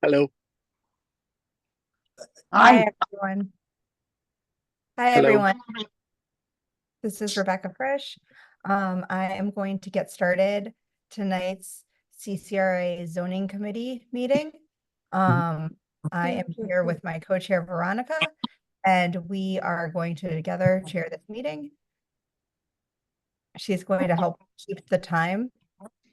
Hello. Hi, everyone. Hi, Hello. everyone. This is Rebecca Frisch. I am going to get started tonight's CCRA zoning committee meeting. I am here with my co-chair Veronica, and we are going to together chair this meeting. She's going to help keep the time.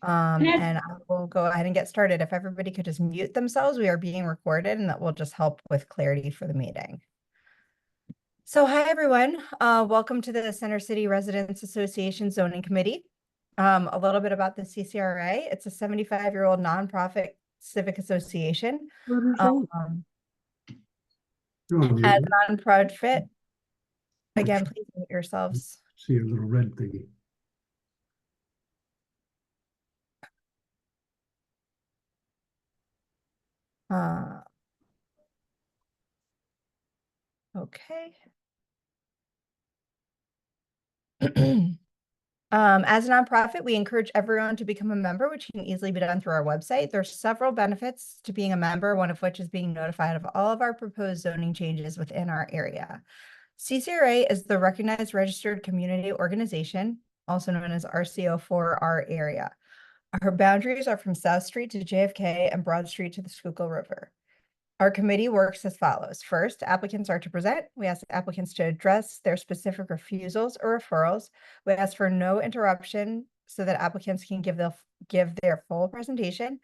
And I will go ahead and get started. If everybody could just mute themselves, we are being recorded, and that will just help with clarity for the meeting. So hi, everyone. Welcome to the Center City Residents Association Zoning Committee. A little bit about the CCRA. It's a 75-year-old nonprofit civic association. As a nonprofit, again, please mute yourselves. See your little red thingy. Okay. As a nonprofit, we encourage everyone to become a member, which can easily be done through our website. There's several benefits to being a member, one of which is being notified of all of our proposed zoning changes within our area. CCRA is the recognized registered community organization, also known as RCO, for our area. Our boundaries are from South Street to JFK and Broad Street to the Schuylkill River. Our committee works as follows. First, applicants are to present. We ask applicants to address their specific refusals or referrals. We ask for no interruption so that applicants can give their full presentation.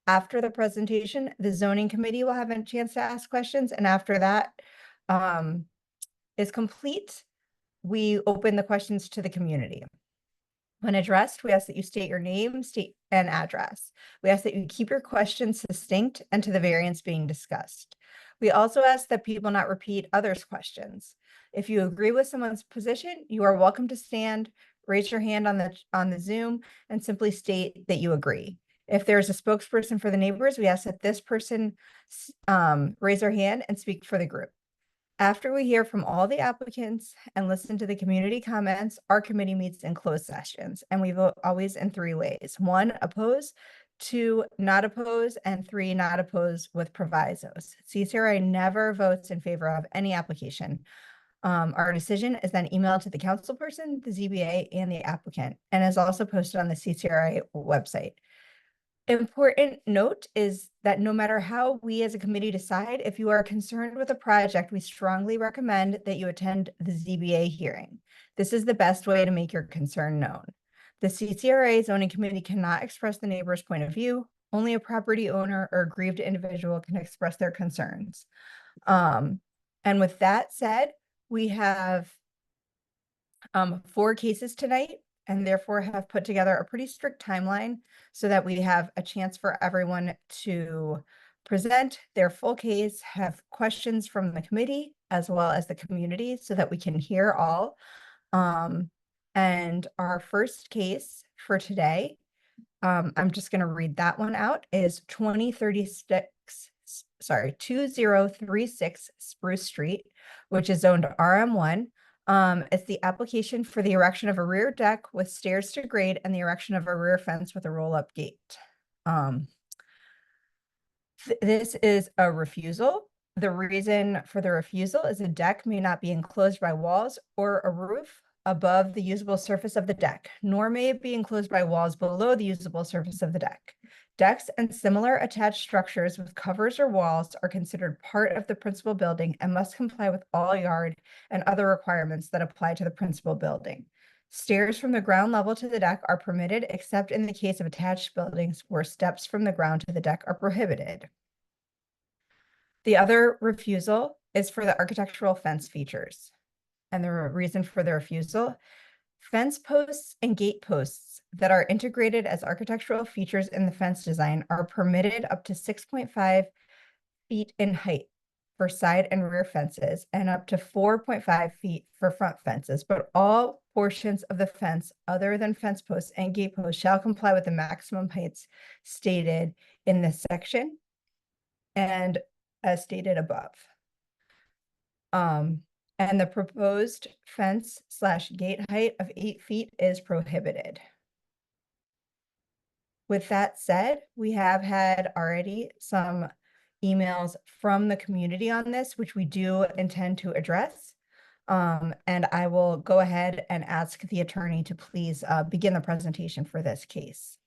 After the presentation, the zoning committee will have a chance to ask questions. And after that is complete, we open the questions to the community. When addressed, we ask that you state your name, state and address. We ask that you keep your questions succinct and to the variance being discussed. We also ask that people not repeat others' questions. If you agree with someone's position, you are welcome to stand, raise your hand on the Zoom, and simply state that you agree. If there's a spokesperson for the neighbors, we ask that this person raise their hand and speak for the group. After we hear from all the applicants and listen to the community comments, our committee meets in closed sessions, and we vote always in 3 ways. 1, oppose, 2, not oppose, and 3, not oppose with provisos. CCRA never votes in favor of any application. Our decision is then emailed to the councilperson, the ZBA, and the applicant, and is also posted on the CCRA website. Important note is that no matter how we as a committee decide, if you are concerned with a project, we strongly recommend that you attend the ZBA hearing. This is the best way to make your concern known. The CCRA zoning committee cannot express the neighbor's point of view. Only a property owner or aggrieved individual can express their concerns. And with that said, we have 4 cases tonight, and therefore have put together a pretty strict timeline so that we have a chance for everyone to present their full case, have questions from the committee as well as the community so that we can hear all. And our first case for today, I'm just going to read that one out, is 2036 Spruce Street, which is zoned RM1. It's the application for the erection of a rear deck with stairs to grade and the erection of a rear fence with a roll-up gate. This is a refusal. The reason for the refusal is a deck may not be enclosed by walls or a roof above the usable surface of the deck, nor may it be enclosed by walls below the usable surface of the deck. Decks and similar attached structures with covers or walls are considered part of the principal building and must comply with all yard and other requirements that apply to the principal building. Stairs from the ground level to the deck are permitted, except in the case of attached buildings where steps from the ground to the deck are prohibited. The other refusal is for the architectural fence features. And the reason for the refusal: fence posts and gate posts that are integrated as architectural features in the fence design are permitted up to 6.5 feet in height for side and rear fences and up to 4.5 feet for front fences, but all portions of the fence other than fence posts and gate posts shall comply with the maximum heights stated in this section and as stated above. And the proposed fence/gate height of 8 feet is prohibited. With that said, we have had already some emails from the community on this, which we do intend to address. And I will go ahead and ask the attorney to please begin the presentation for this case.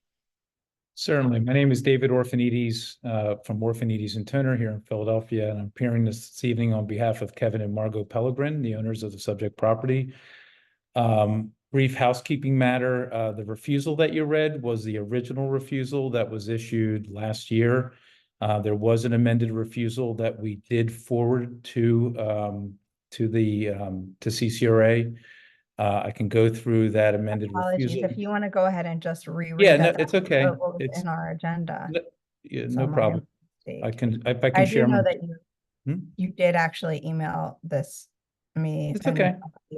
Certainly. My name is David Orphanides from Orphanides and Toner here in Philadelphia, and I'm appearing this evening on behalf of Kevin and Margot Pellegrin, the owners of the subject property. Brief housekeeping matter. The refusal that you read was the original refusal that was issued last year. There was an amended refusal that we did forward to CCRA. I can go through that amended Apologies, refusal. if you want to go ahead and just reread Yeah, no, that. it's okay. It's in our agenda. Yeah, So no my problem. mistake. I can I share do know my. that you did actually email this me. It's okay.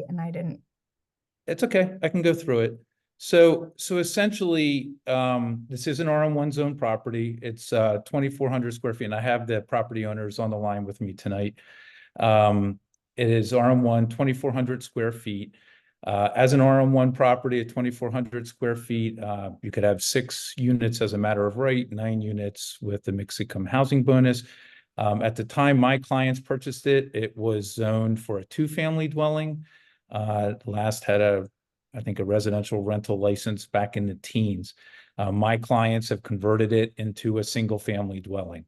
And I didn't. It's okay. I can go through it. So essentially, this is an RM1 zone property. It's 2,400 square feet, and I have the property owners on the line with me tonight. It is RM1, 2,400 square feet. As an RM1 property at 2,400 square feet, you could have 6 units as a matter of right, 9 units with the mixed income housing bonus. At the time my clients purchased it, it was zoned for a 2-family dwelling. Last had I think a residential rental license back in the teens. My clients have converted it into a single-family dwelling.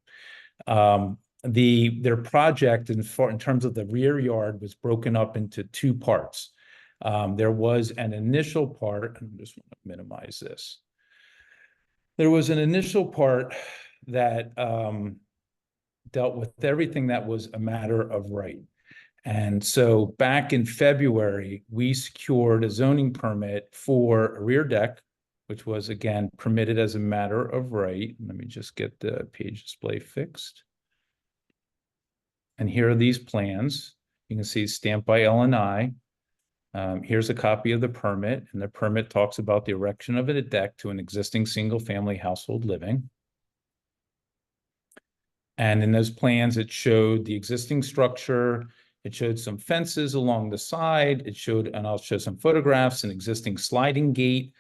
Their project in terms of the rear yard was broken up into 2 parts. There was an initial part, I just want to minimize this. There was an initial part that dealt with everything that was a matter of right. And so back in February, we secured a zoning permit for a rear deck, which was again permitted as a matter of right. Let me just get the page display fixed. And here are these plans. You can see stamped by L&I. Here's a copy of the permit, and the permit talks about the erection of a deck to an existing single-family household living. And in those plans, it showed the existing structure. It showed some fences along the side. It showed, and I'll show some photographs, an existing sliding gate.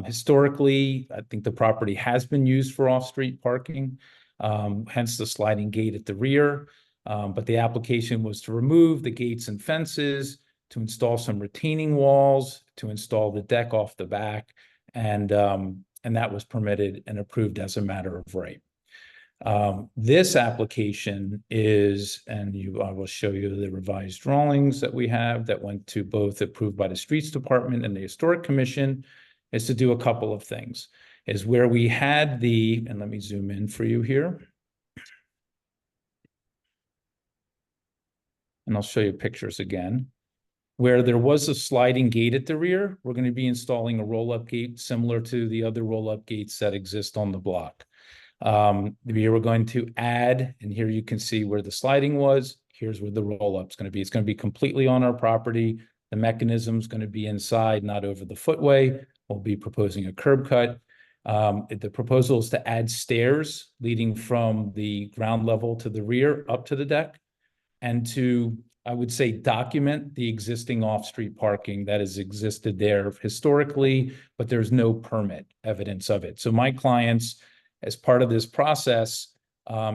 Historically, I think the property has been used for off-street parking, hence the sliding gate at the rear. But the application was to remove the gates and fences, to install some retaining walls, to install the deck off the back, and that was permitted and approved as a matter of right. This application is, and I will show you the revised drawings that we have that went to both approved by the Streets Department and the Historic Commission, is to do a couple of things. Is where we had and let me zoom in for you here. And I'll show you pictures again. Where there was a sliding gate at the rear, we're going to be installing a roll-up gate similar to the other roll-up gates that exist on the block. We were going to add, and here you can see where the sliding was. Here's where the roll-up is going to be. It's going to be completely on our property. The mechanism is going to be inside, not over the footway. We'll be proposing a curb cut. The proposal is to add stairs leading from the ground level to the rear up to the deck, and to, I would say, document the existing off-street parking that has existed there historically, but there's no permit evidence of it. So my clients, as part of this process,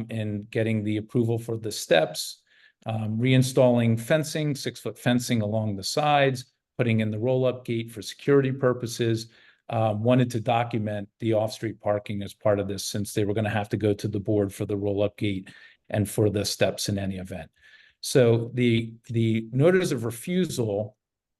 in getting the approval for the steps, reinstalling fencing, 6-foot fencing along the sides, putting in the roll-up gate for security purposes, wanted to document the off-street parking as part of this, since they were going to have to go to the board for the roll-up gate and for the steps in any event. So the notice of refusal,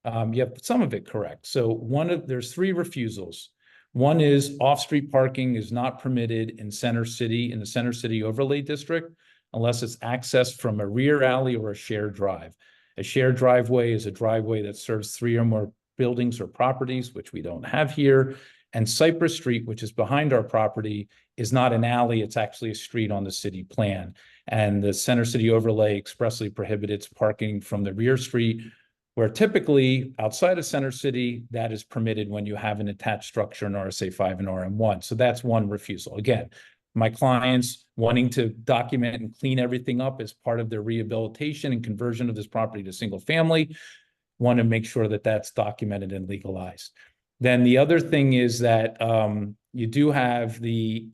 you have some of it correct. So there's 3 refusals. One is off-street parking is not permitted in Center City, in the Center City Overlay District, unless it's accessed from a rear alley or a shared drive. A shared driveway is a driveway that serves 3 or more buildings or properties, which we don't have here. And Cypress Street, which is behind our property, is not an alley, it's actually a street on the city plan. And the Center City Overlay expressly prohibits parking from the rear street, where typically outside of Center City, that is permitted when you have an attached structure in RSA 5 and RM1. So that's one refusal. Again, my clients wanting to document and clean everything up as part of their rehabilitation and conversion of this property to single family, want to make sure that that's documented and legalized. Then the other thing is that you do have the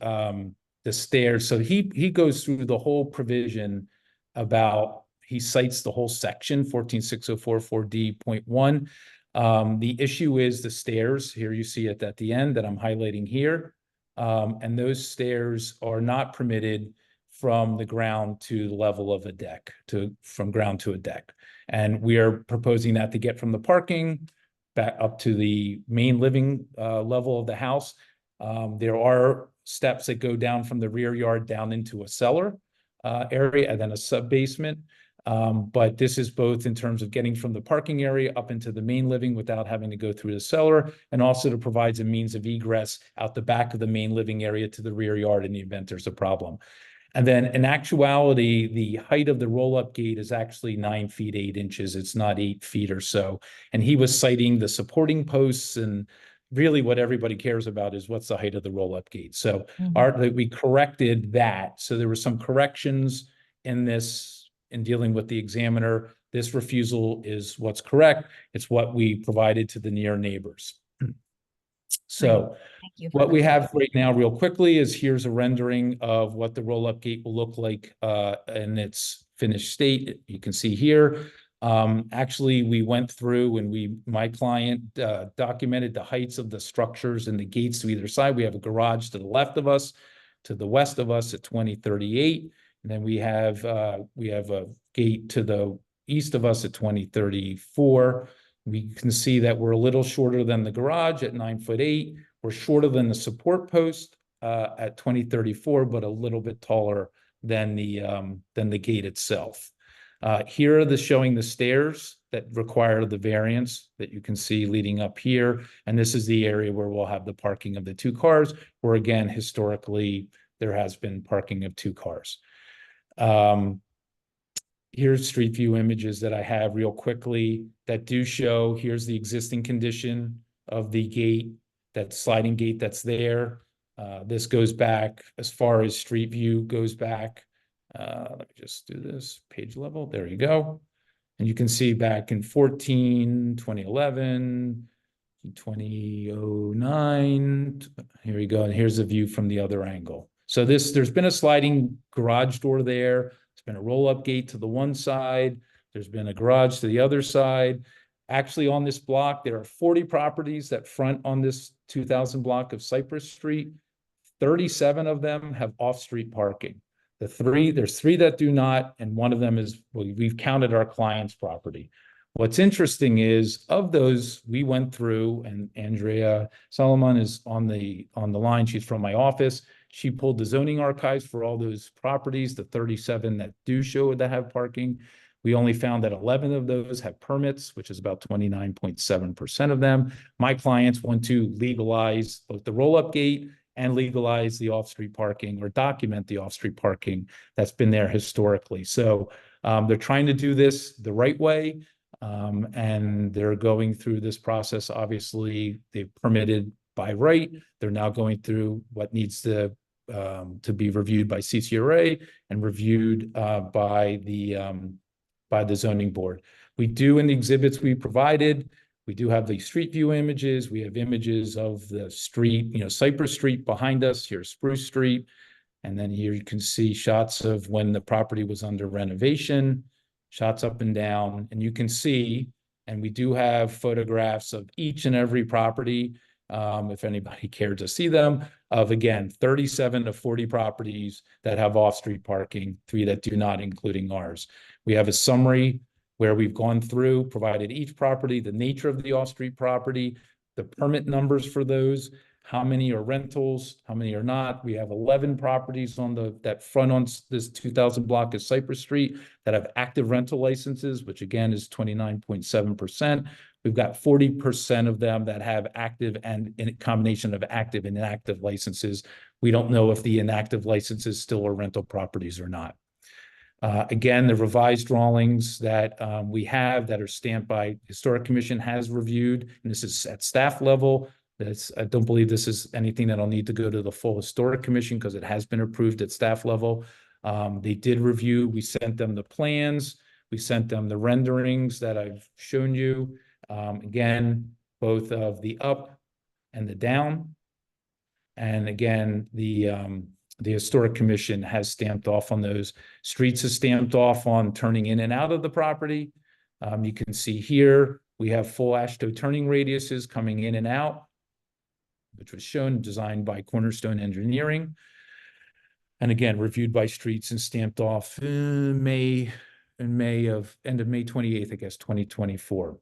stairs. So he goes through the whole provision about, he cites the whole section 14604 4D.1. The issue is the stairs. Here you see it at the end that I'm highlighting here. And those stairs are not permitted from the ground to the level of a deck, from ground to a deck. And we are proposing that to get from the parking back up to the main living level of the house. There are steps that go down from the rear yard down into a cellar area and then a sub-basement. But this is both in terms of getting from the parking area up into the main living without having to go through the cellar, and also to provide a means of egress out the back of the main living area to the rear yard in the event there's a problem. And then in actuality, the height of the roll-up gate is actually 9 feet 8 inches. It's not 8 feet or so. And he was citing the supporting posts, and really what everybody cares about is what's the height of the roll-up gate. So we corrected that. So there were some corrections in this, in dealing with the examiner. This refusal is what's correct. It's what we provided to the near neighbors. So what we have right now real quickly is, here's a rendering of what the roll-up gate will look like in its finished state. You can see here. Actually, we went through and my client documented the heights of the structures and the gates to either side. We have a garage to the left of us, to the west of us at 2038. And then we have a gate to the east of us at 2034. We can see that we're a little shorter than the garage at 9'8". We're shorter than the support post at 2034, but a little bit taller than the gate itself. Here are showing the stairs that require the variance that you can see leading up here. And this is the area where we'll have the parking of the 2 cars, where again, historically, there has been parking of 2 cars. Here's street view images that I have real quickly that do show, here's the existing condition of the gate, that sliding gate that's there. This goes back as far as street view goes back. Let me just do this page level. There you go. And you can see back in 2011, 2009, here we go. And here's a view from the other angle. So there's been a sliding garage door there. There's been a roll-up gate to the one side. There's been a garage to the other side. Actually, on this block, there are 40 properties that front on this 2000 block of Cypress Street. 37 of them have off-street parking. There's 3 that do not, and one of them is, well, we've counted our client's property. What's interesting is, of those, we went through, and Andrea Solomon is on the line. She's from my office. She pulled the zoning archives for all those properties, the 37 that do show that have parking. We only found that 11 of those have permits, which is about 29.7% of them. My clients want to legalize both the roll-up gate and legalize the off-street parking, or document the off-street parking that's been there historically. So they're trying to do this the right way, and they're going through this process. Obviously, they've permitted by right. They're now going through what needs to be reviewed by CCRA and reviewed by the zoning board. We do, in the exhibits we provided, we do have the street view images. We have images of the street, Cypress Street behind us. Here's Spruce Street. And then here you can see shots of when the property was under renovation, shots up and down. And you can see, and we do have photographs of each and every property, if anybody cared to see them, of, again, 37 to 40 properties that have off-street parking, 3 that do not, including ours. We have a summary where we've gone through, provided each property, the nature of the off-street property, the permit numbers for those, how many are rentals, how many are not. We have 11 properties that front on this 2000 block of Cypress Street that have active rental licenses, which again is 29.7%. We've got 40% of them that have active and in a combination of active and inactive licenses. We don't know if the inactive licenses still are rental properties or not. Again, the revised drawings that we have that are stamped by Historic Commission has reviewed, and this is at staff level. I don't believe this is anything that'll need to go to the full Historic Commission because it has been approved at staff level. They did review. We sent them the plans. We sent them the renderings that I've shown you. Again, both of the up and the down. And again, the Historic Commission has stamped off on those. Streets is stamped off on turning in and out of the property. You can see here, we have full AASHTO turning radiuses coming in and out, which was shown, designed by Cornerstone Engineering. And again, reviewed by Streets and stamped off in end of May 28th, I guess, 2024.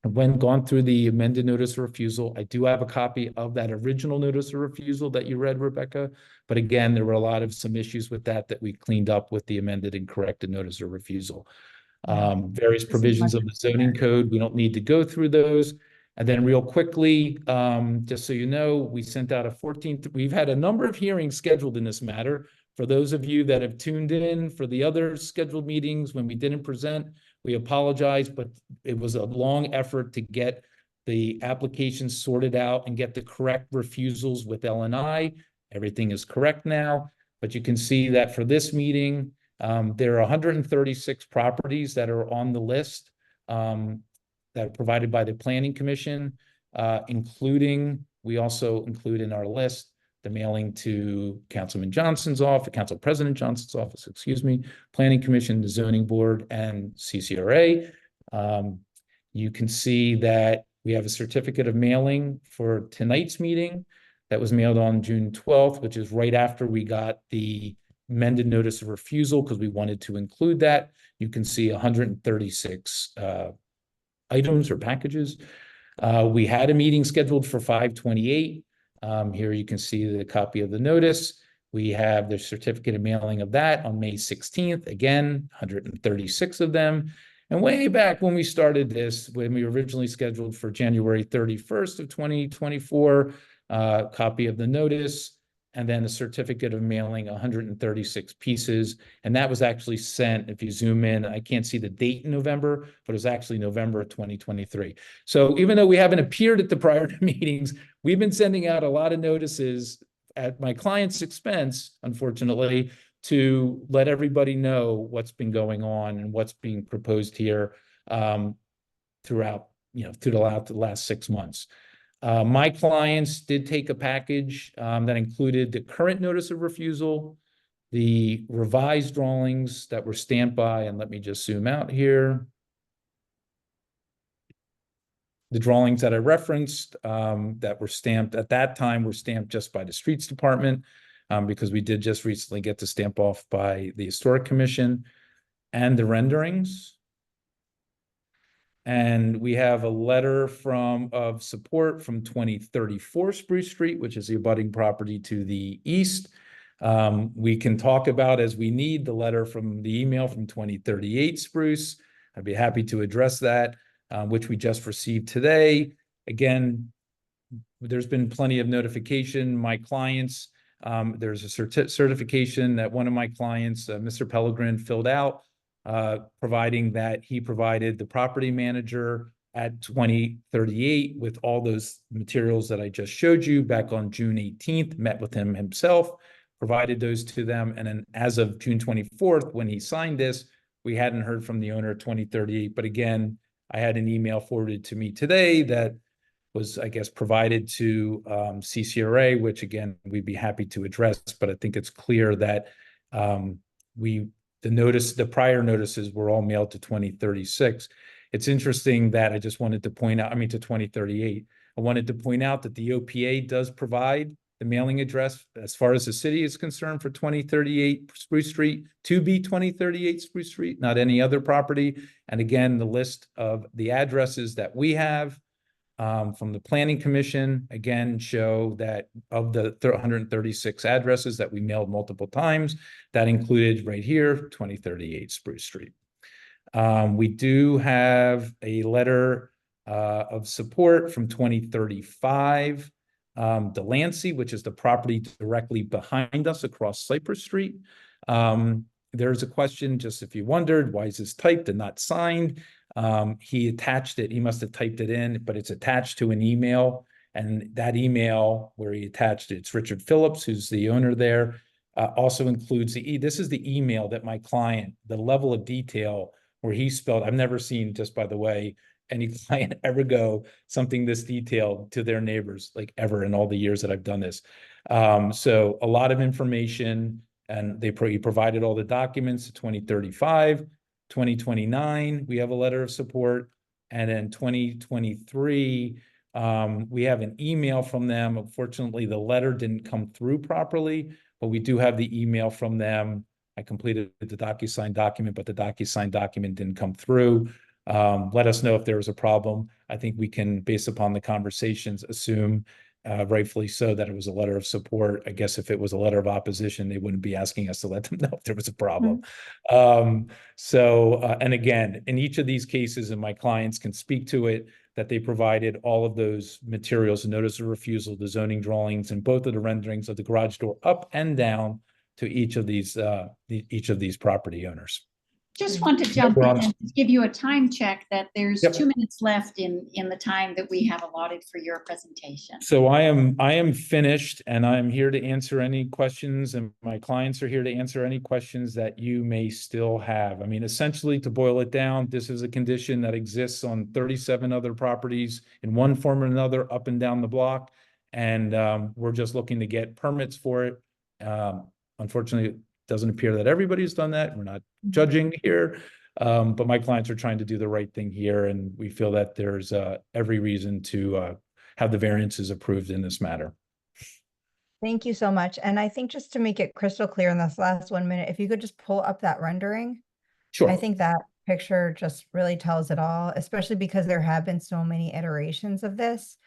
When gone through the amended notice of refusal, I do have a copy of that original notice of refusal that you read, Rebecca. But again, there were some issues with that we cleaned up with the amended and corrected notice of refusal. Various provisions of the zoning code, we don't need to go through those. And then real quickly, just so you know, we sent out we've had a number of hearings scheduled in this matter. For those of you that have tuned in for the other scheduled meetings when we didn't present, we apologize, but it was a long effort to get the applications sorted out and get the correct refusals with L&I. Everything is correct now, but you can see that for this meeting, there are 136 properties that are on the list that are provided by the Planning Commission, we also include in our list the mailing to Councilman Johnson's office, Council President Johnson's office, Planning Commission, the Zoning Board, and CCRA. You can see that we have a certificate of mailing for tonight's meeting that was mailed on June 12th, which is right after we got the amended notice of refusal because we wanted to include that. You can see 136 items or packages. We had a meeting scheduled for 5/28. Here you can see the copy of the notice. We have the certificate of mailing of that on May 16th. Again, 136 of them. And way back when we started this, when we originally scheduled for January 31st of 2024, copy of the notice, and then a certificate of mailing, 136 pieces. And that was actually sent, if you zoom in, I can't see the date in November, but it was actually November of 2023. So even though we haven't appeared at the prior meetings, we've been sending out a lot of notices at my client's expense, unfortunately, to let everybody know what's been going on and what's being proposed here throughout the last 6 months. My clients did take a package that included the current notice of refusal, the revised drawings that were stamped by, and let me just zoom out here. The drawings that I referenced that were stamped at that time were stamped just by the Streets Department because we did just recently get the stamp off by the Historic Commission, and the renderings. And we have a letter of support from 2034 Spruce Street, which is the abutting property to the east. We can talk about, as we need, the letter from the email from 2038 Spruce. I'd be happy to address that, which we just received today. Again, there's been plenty of notification. My clients, there's a certification that one of my clients, Mr. Pellegrin, filled out, providing that he provided the property manager at 2038 with all those materials that I just showed you back on June 18th, met with him himself, provided those to them. And then as of June 24th, when he signed this, we hadn't heard from the owner of 2038. But again, I had an email forwarded to me today that was, I guess, provided to CCRA, which again, we'd be happy to address. But I think it's clear that the prior notices were all mailed to 2036. It's interesting that I just wanted to point out, to 2038. I wanted to point out that the OPA does provide the mailing address as far as the city is concerned for 2038 Spruce Street to be 2038 Spruce Street, not any other property. And again, the list of the addresses that we have from the Planning Commission, again, show that of the 136 addresses that we mailed multiple times, that included right here, 2038 Spruce Street. We do have a letter of support from 2035 Delancey, which is the property directly behind us across Cypress Street. There's a question, just if you wondered, why is this typed and not signed? He attached it. He must have typed it in, but it's attached to an email. And that email where he attached it, it's Richard Phillips, who's the owner there, also includes this is the email that my client, the level of detail where he spelled, I've never seen, just by the way, any client ever go something this detailed to their neighbors, like ever in all the years that I've done this. So a lot of information, and he provided all the documents, 2035, 2029, we have a letter of support. And then 2023, we have an email from them. Unfortunately, the letter didn't come through properly, but we do have the email from them. I completed the DocuSign document, but the DocuSign document didn't come through. Let us know if there was a problem. I think we can, based upon the conversations, assume rightfully so that it was a letter of support. I guess if it was a letter of opposition, they wouldn't be asking us to let them know if there was a problem. And again, in each of these cases, and my clients can speak to it, that they provided all of those materials, notice of refusal, the zoning drawings, and both of the renderings of the garage door up and down to each of these property owners. Just want to jump in and give you a time check that there's 2 minutes left in the time that we have allotted for your presentation. So I am finished, and I'm here to answer any questions, and my clients are here to answer any questions that you may still have. I mean, essentially, to boil it down, this is a condition that exists on 37 other properties in one form or another up and down the block, and we're just looking to get permits for it. Unfortunately, doesn't appear that everybody's done that. We're not judging here, but my clients are trying to do the right thing here, and we feel that there's every reason to have the variances approved in this matter. Thank you so much. And I think just to make it crystal clear in this last 1 minute, if you could just pull up that rendering. Sure. I think that picture just really tells it all, especially because there have been so many iterations of this,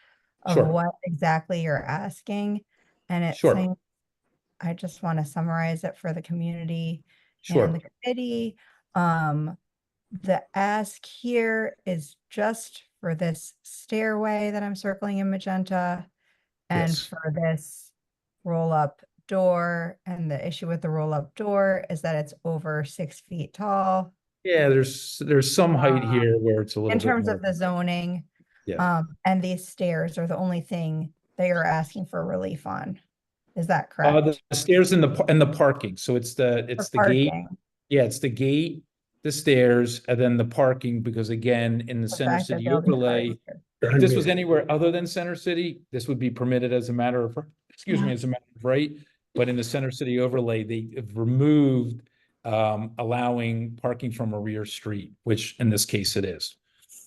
of what exactly you're asking. And it's saying, I just want to summarize it for the community and the committee. The ask here is just for this stairway that I'm circling in magenta, and for this roll-up door. And the issue with the roll-up door is that it's over 6 feet tall. Yeah, there's some height here where it's a little bit in terms more. of the zoning. And these stairs are the only thing they are asking for relief on. Is that correct? The stairs and the parking. So it's the gate. Yeah, it's the gate, the stairs, and then the parking, because again, in the Center City overlay, if this was anywhere other than Center City, this would be permitted as a matter of, as a matter of right. But in the Center City overlay, they have removed allowing parking from a rear street, which in this case it is.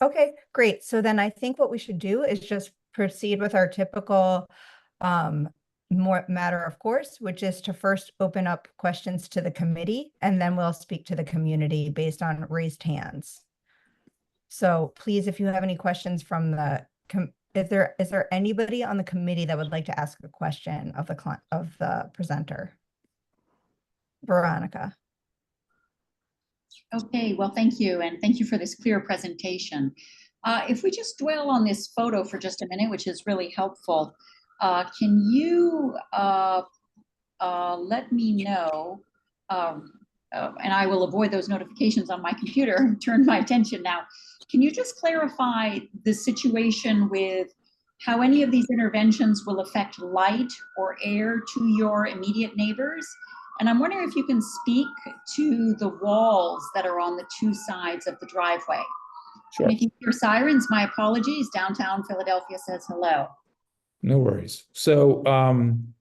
Okay, great. So then I think what we should do is just proceed with our typical more matter of course, which is to first open up questions to the committee, and then we'll speak to the community based on raised hands. So please, if you have any questions from the, is there anybody on the committee that would like to ask a question of the presenter? Veronica. Okay, well, thank you. And thank you for this clear presentation. If we just dwell on this photo for just a minute, which is really helpful, can you let me know, and I will avoid those notifications on my computer, turn my attention now. Can you just clarify the situation with how any of these interventions will affect light or air to your immediate neighbors? And I'm wondering if you can speak to the walls that are on the two sides of the driveway. Sure. And if you hear sirens, my apologies. Downtown Philadelphia says hello. No worries. So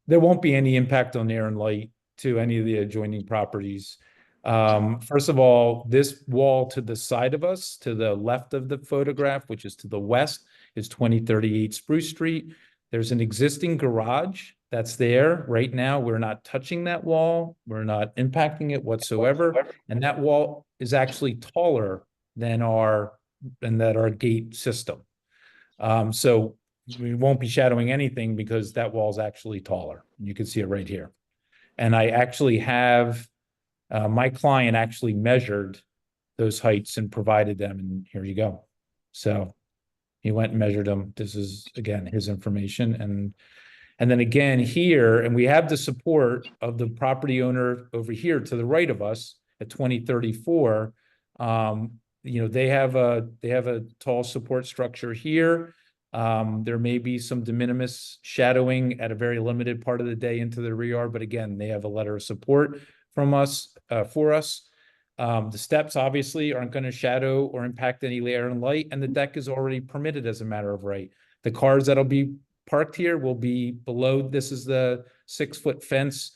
there won't be any impact on air and light to any of the adjoining properties. First of all, this wall to the side of us, to the left of the photograph, which is to the west, is 2038 Spruce Street. There's an existing garage that's there right now. We're not touching that wall. We're not impacting it whatsoever. And that wall is actually taller than our gate system. So we won't be shadowing anything because that wall is actually taller. You can see it right here. And I actually have, my client actually measured those heights and provided them, and here you go. So he went and measured them. This is, again, his information. And then again here, and we have the support of the property owner over here to the right of us at 2034. You know, they have a tall support structure here. There may be some de minimis shadowing at a very limited part of the day into the rear yard, but again, they have a letter of support from us, for us. The steps obviously aren't going to shadow or impact any air and light, and the deck is already permitted as a matter of right. The cars that'll be parked here will be below. This is the 6-foot fence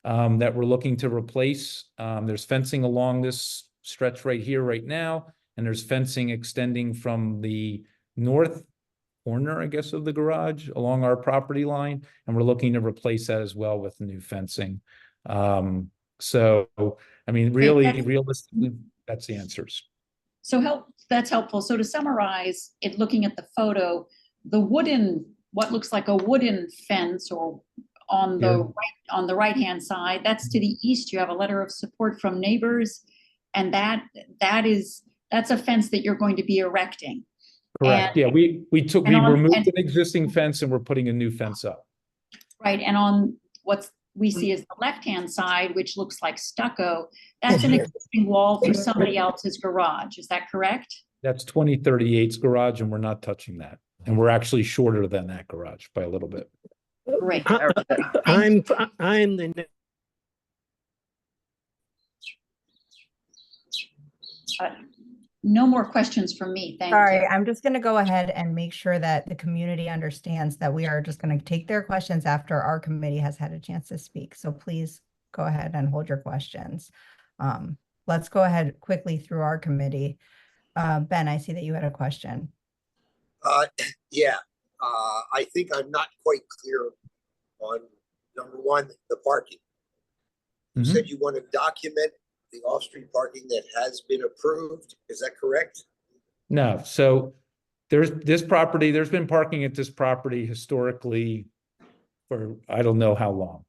that we're looking to replace. There's fencing along this stretch right here, right now, and there's fencing extending from the north corner, I guess, of the garage along our property line, and we're looking to replace that as well with new fencing. So, I mean, really, realistically, that's the answers. So that's helpful. So to summarize it, looking at the photo, the wooden, what looks like a wooden fence or on the right-hand side, that's to the east. You have a letter of support from neighbors, and that's a fence that you're going to be erecting. Correct. And, yeah, we removed an existing fence and we're putting a new fence up. Right. And on what we see as the left-hand side, which looks like stucco, that's an existing wall for somebody else's garage. Is that correct? That's 2038's garage, and we're not touching that. And we're actually shorter than that garage by a little bit. Great. I'm the No more questions from me. Thank Sorry, you. I'm just going to go ahead and make sure that the community understands that we are just going to take their questions after our committee has had a chance to speak. So please go ahead and hold your questions. Let's go ahead quickly through our committee. Ben, I see that you had a question. Yeah, I think I'm not quite clear on number one, the parking. You said you want to document the off-street parking that has been approved. Is that correct? No. So there's been parking at this property historically for I don't know how long,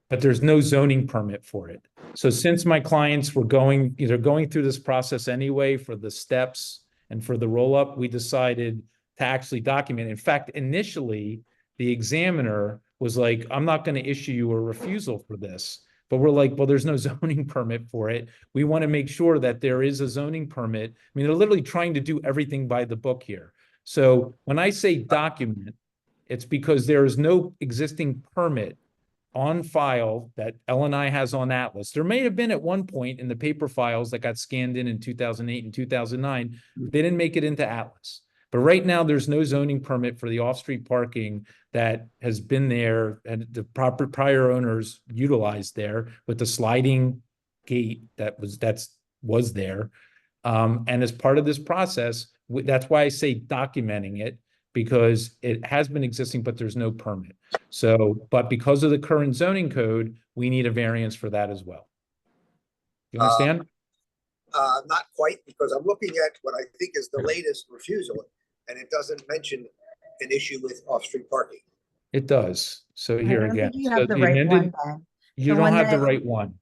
but there's no zoning permit for it. So since my clients were going through this process anyway for the steps and for the roll-up, we decided to actually document. In fact, initially, the examiner was like, I'm not going to issue you a refusal for this. But we're like, well, there's no zoning permit for it. We want to make sure that there is a zoning permit. I mean, they're literally trying to do everything by the book here. So when I say document, it's because there is no existing permit on file that L&I has on Atlas. There may have been at one point in the paper files that got scanned in 2008 and 2009. They didn't make it into Atlas. But right now, there's no zoning permit for the off-street parking that has been there and the proper prior owners utilized there with the sliding gate that was there. And as part of this process, that's why I say documenting it, because it has been existing, but there's no permit. So, but because of the current zoning code, we need a variance for that as well. You understand? Not quite, because I'm looking at what I think is the latest refusal, and it doesn't mention an issue with off-street parking. It does. So here again, You have the right one, Ben. you don't have the right one.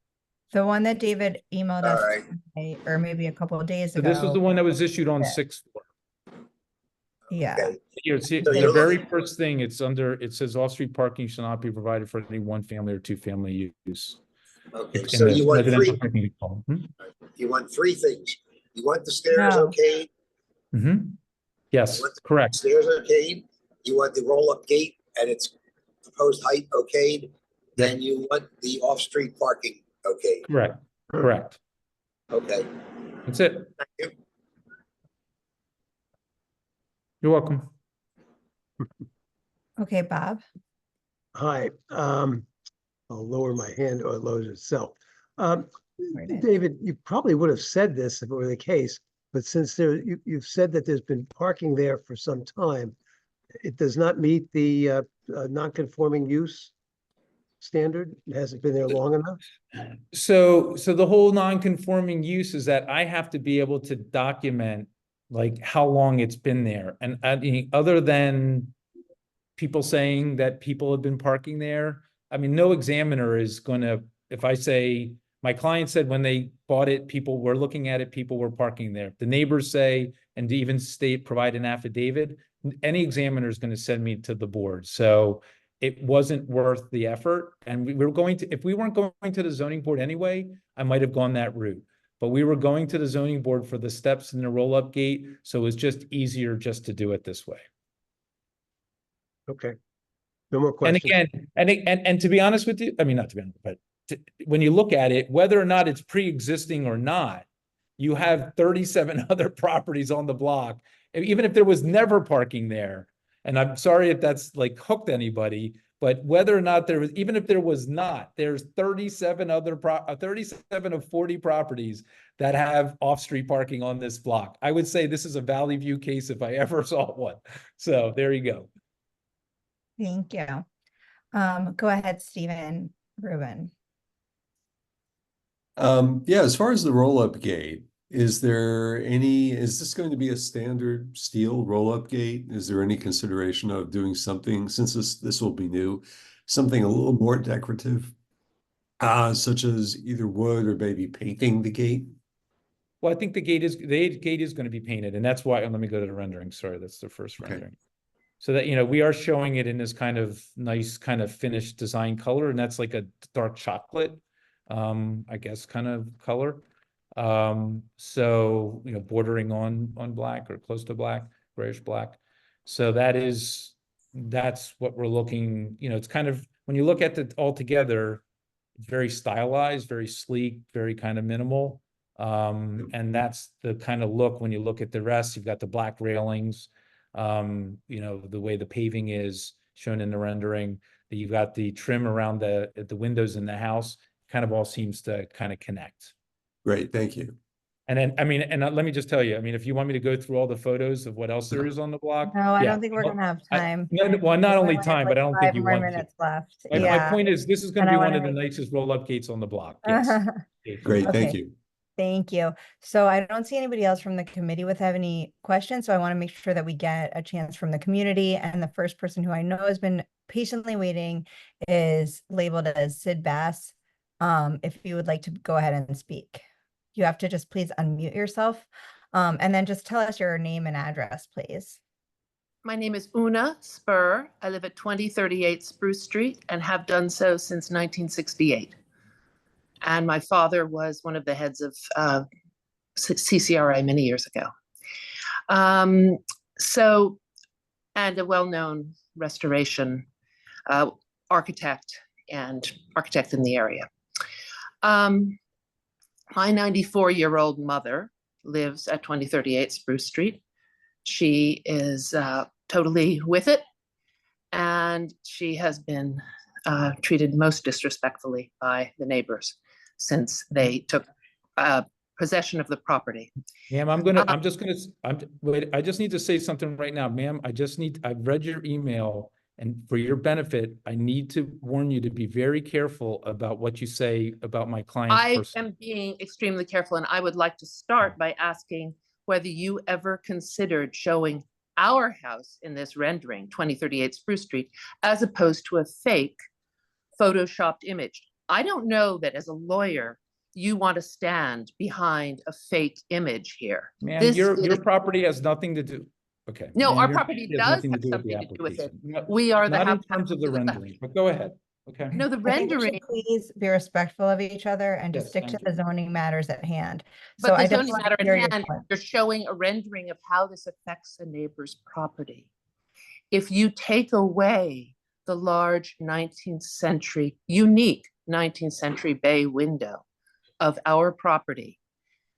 The one that David emailed us All right. today, or maybe a couple of days So ago. this is the one that was issued on 6/4. Yeah. Okay. Here, see, So the you're very looking- first thing, it says off-street parking shall not be provided for any one family or two family use. Okay, In so the you want residential three, parking code. you want three things. You want the stairs No. okayed, Yes, correct. stairs okayed, you want the roll-up gate and its proposed height okayed, and you want the off-street parking okayed. Correct. Okay, That's it. thank you. You're welcome. Okay, Bob. Hi. I'll lower my hand or it lowers itself. Right in. David, you probably would have said this if it were the case, but since you've said that there's been parking there for some time, it does not meet the non-conforming use standard. It hasn't been there long enough. So the whole non-conforming use is that I have to be able to document like how long it's been there. And I mean, other than people saying that people have been parking there, I mean, no examiner is going to, if I say, my client said when they bought it, people were looking at it, people were parking there. The neighbors say, and to even provide an affidavit, any examiner is going to send me to the board. So it wasn't worth the effort. And we were going to, if we weren't going to the zoning board anyway, I might have gone that route. But we were going to the zoning board for the steps and the roll-up gate. So it was just easier just to do it this way. Okay. No more And questions. again, and to be honest with you, I mean, not to be honest, but when you look at it, whether or not it's pre-existing or not, you have 37 other properties on the block. Even if there was never parking there, and I'm sorry if that's like hooked anybody, but whether or not there was, even if there was not, there's 37 of 40 properties that have off-street parking on this block. I would say this is a Valley View case if I ever saw one. So there you go. Thank you. Go ahead, Stephen Rubin. Yeah, as far as the roll-up gate, is this going to be a standard steel roll-up gate? Is there any consideration of doing something, since this will be new, something a little more decorative, such as either wood or maybe painting the gate? Well, I think the gate is going to be painted, and that's why, let me go to the rendering. Sorry, that's the first rendering. So that, we are showing it in this kind of nice kind of finished design color, and that's like a dark chocolate, I guess, kind of color. So, bordering on black or close to black, grayish black. So that's what we're looking, it's kind of, when you look at it all together, it's very stylized, very sleek, very kind of minimal. And that's the kind of look when you look at the rest. You've got the black railings, the way the paving is shown in the rendering, that you've got the trim around the windows in the house, kind of all seems to kind of connect. Great, thank you. And then, let me just tell you, if you want me to go through all the photos of what else there is on the block. No, I yeah. don't think we're gonna have time. Well, not only We time, have but I don't like think 5 you more want to. minutes left. My Yeah. point is, this is going And to I be one wanna of the make- nicest roll-up gates on the block. Yes. Great, thank Okay. you. Thank you. So I don't see anybody else from the committee with any questions. So I want to make sure that we get a chance from the community. And the first person who I know has been patiently waiting is labeled as Sid Bass. If you would like to go ahead and speak, you have to just please unmute yourself. And then just tell us your name and address, please. My name is Una Spur. I live at 2038 Spruce Street and have done so since 1968. And my father was one of the heads of CCRA many years ago. And a well-known restoration architect in the area. My 94-year-old mother lives at 2038 Spruce Street. She is totally with it, and she has been treated most disrespectfully by the neighbors since they took possession of the property. Ma'am, wait, I just need to say something right now, ma'am. I've read your email, and for your benefit, I need to warn you to be very careful about what you say about my client's I person. am being extremely careful, and I would like to start by asking whether you ever considered showing our house in this rendering, 2038 Spruce Street, as opposed to a fake photoshopped image. I don't know that as a lawyer, you want to stand behind a fake image here. Ma'am, your property has nothing to do. Okay. No, ma'am, our your property has does nothing have to do with something the to do with it. application. We are the Not in house terms of the to the left. rendering, but go ahead. Okay. No, the I think we should rendering, please be respectful of each other and just Yes, stick to thank the you. zoning matters at hand. but So the I just zoning want matter to hear at your hand, point. you're showing a rendering of how this affects a neighbor's property. If you take away the large 19th century, unique 19th century bay window of our property,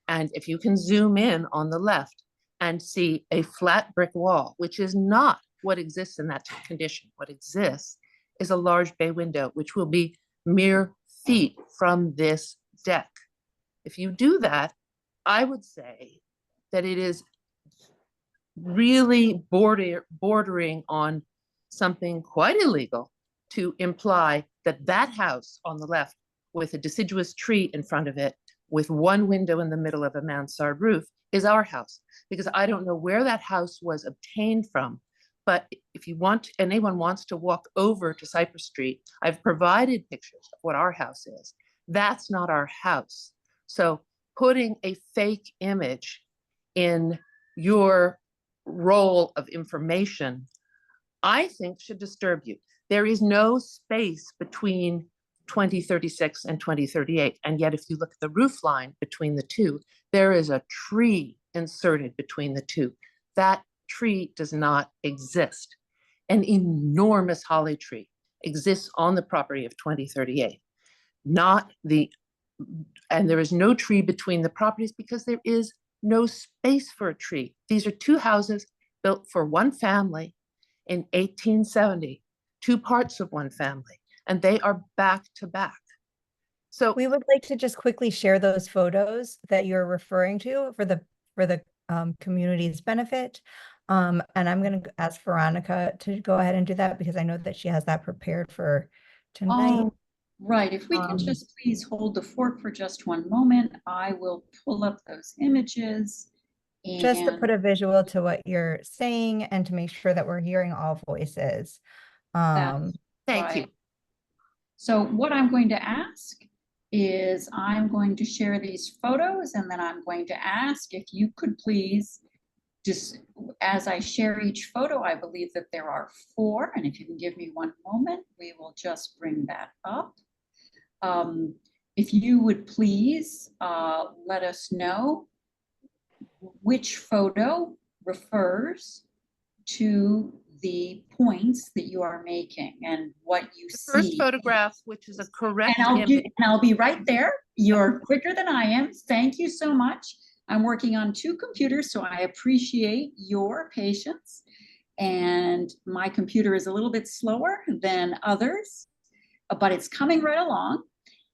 and if you can zoom in on the left and see a flat brick wall, which is not what exists in that condition. What exists is a large bay window, which will be mere feet from this deck. If you do that, I would say that it is really bordering on something quite illegal to imply that that house on the left with a deciduous tree in front of it with one window in the middle of a mansard roof is our house, because I don't know where that house was obtained from. But if you want, anyone wants to walk over to Cypress Street, I've provided pictures of what our house is. That's not our house. So putting a fake image in your role of information, I think should disturb you. There is no space between 2036 and 2038. And yet, if you look at the roof line between the two, there is a tree inserted between the two. That tree does not exist. An enormous holly tree exists on the property of 2038. and there is no tree between the properties because there is no space for a tree. These are two houses built for one family in 1870, two parts of one family, and they are back to back. So We would like to just quickly share those photos that you're referring to for the community's benefit. And I'm going to ask Veronica to go ahead and do that because I know that she has that prepared for tonight. Oh, right. If we can just please hold the fort for just one moment, I will pull up those images. Just to And put a visual to what you're saying and to make sure that we're hearing all voices. that's thank you. right. So what I'm going to ask is I'm going to share these photos, and then I'm going to ask if you could please just, as I share each photo, I believe that there are 4, and if you can give me one moment, we will just bring that up. If you would please let us know which photo refers to the points that you are making and what you see. First photograph, which is a correct And image. I'll be right there. You're quicker than I am. Thank you so much. I'm working on 2 computers, so I appreciate your patience. And my computer is a little bit slower than others, but it's coming right along.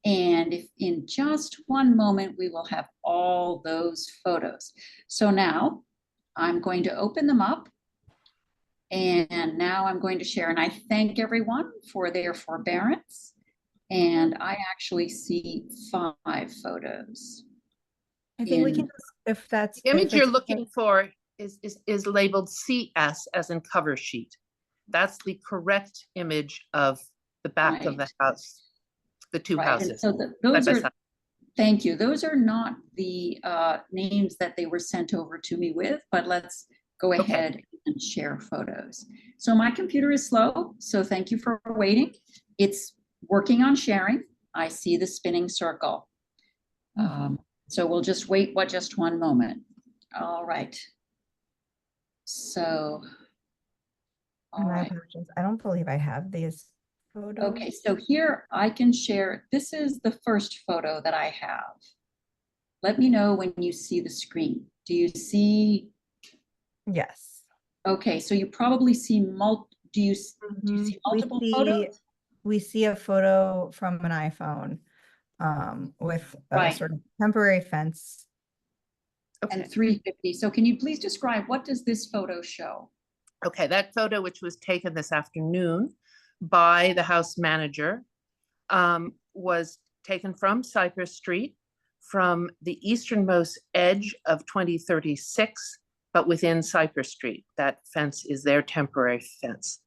And if in just one moment, we will have all those photos. So now I'm going to open them up. And now I'm going to share, and I thank everyone for their forbearance. And I actually see 5 photos. I think we in- can, if that's. The image if you're it's- looking for is labeled CS as in cover sheet. That's the correct image of the back of the Right. house, the 2 Right, and houses. so those side by are, side. thank you. Those are not the names that they were sent over to me with, but let's go Okay. ahead and share photos. So my computer is slow, so thank you for waiting. It's working on sharing. I see the spinning circle. So we'll just wait just one moment. All right. So, all And I right. apologize. I don't believe I have these photos. Okay, so here I can share, this is the first photo that I have. Let me know when you see the screen. Do you see? Yes. Okay, so you probably see do you see multiple photos? We see a photo from an iPhone with a Right. sort of temporary fence. Okay. And 350. So can you please describe, what does this photo show? Okay, that photo, which was taken this afternoon by the house manager, was taken from Cypress Street, from the easternmost edge of 2036, but within Cypress Street. That fence is their temporary fence.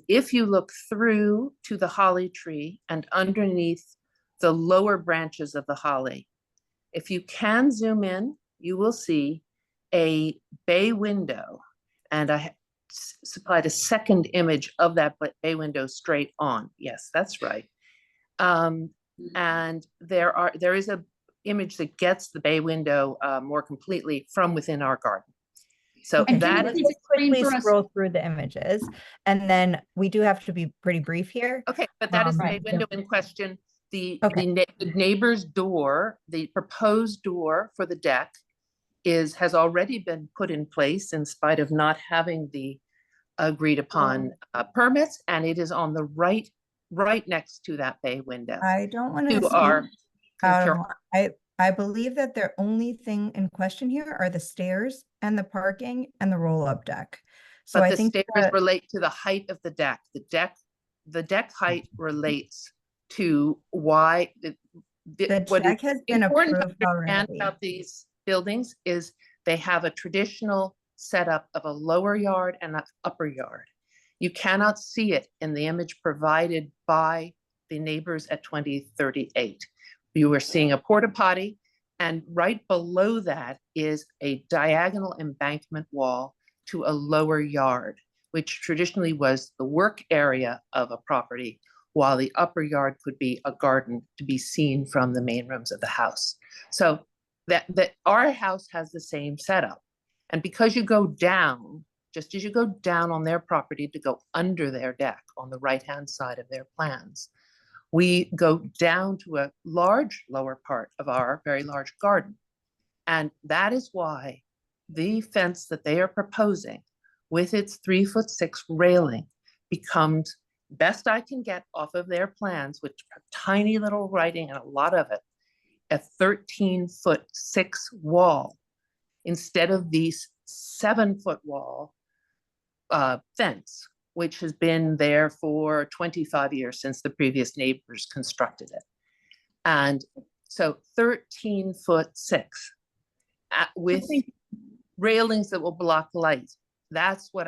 If you look through to the holly tree and underneath the lower branches of the holly, if you can zoom in, you will see a bay window, and I supplied a second image of that bay window straight on. Yes, that's right. And there is a image that gets the bay window more completely from within our garden. So Okay, that let's is just quickly for us- scroll through the images, and then we do have to be pretty brief here. okay, but that is the bay Right. window in question. The Okay. neighbor's door, the proposed door for the deck has already been put in place in spite of not having the agreed upon permits, and it is on the right next to that bay window. I don't want To to our speak out of, concur- I believe that the only thing in question here are the stairs and the parking and the roll-up deck. So But I the think stairs that, relate to the height of the deck. The deck height relates to why the what is deck has been important to approved understand already. about these buildings is they have a traditional setup of a lower yard and an upper yard. You cannot see it in the image provided by the neighbors at 2038. You are seeing a porta potty, and right below that is a diagonal embankment wall to a lower yard, which traditionally was the work area of a property, while the upper yard could be a garden to be seen from the main rooms of the house. So that our house has the same setup. And because you go down, just as you go down on their property to go under their deck on the right-hand side of their plans, we go down to a large lower part of our very large garden. And that is why the fence that they are proposing with its 3'6" railing becomes, best I can get off of their plans, which have tiny little writing and a lot of it, a 13'6" wall instead of the 7-foot wall fence, which has been there for 25 years since the previous neighbors constructed it. And so 13'6" with railings that will block light. That's what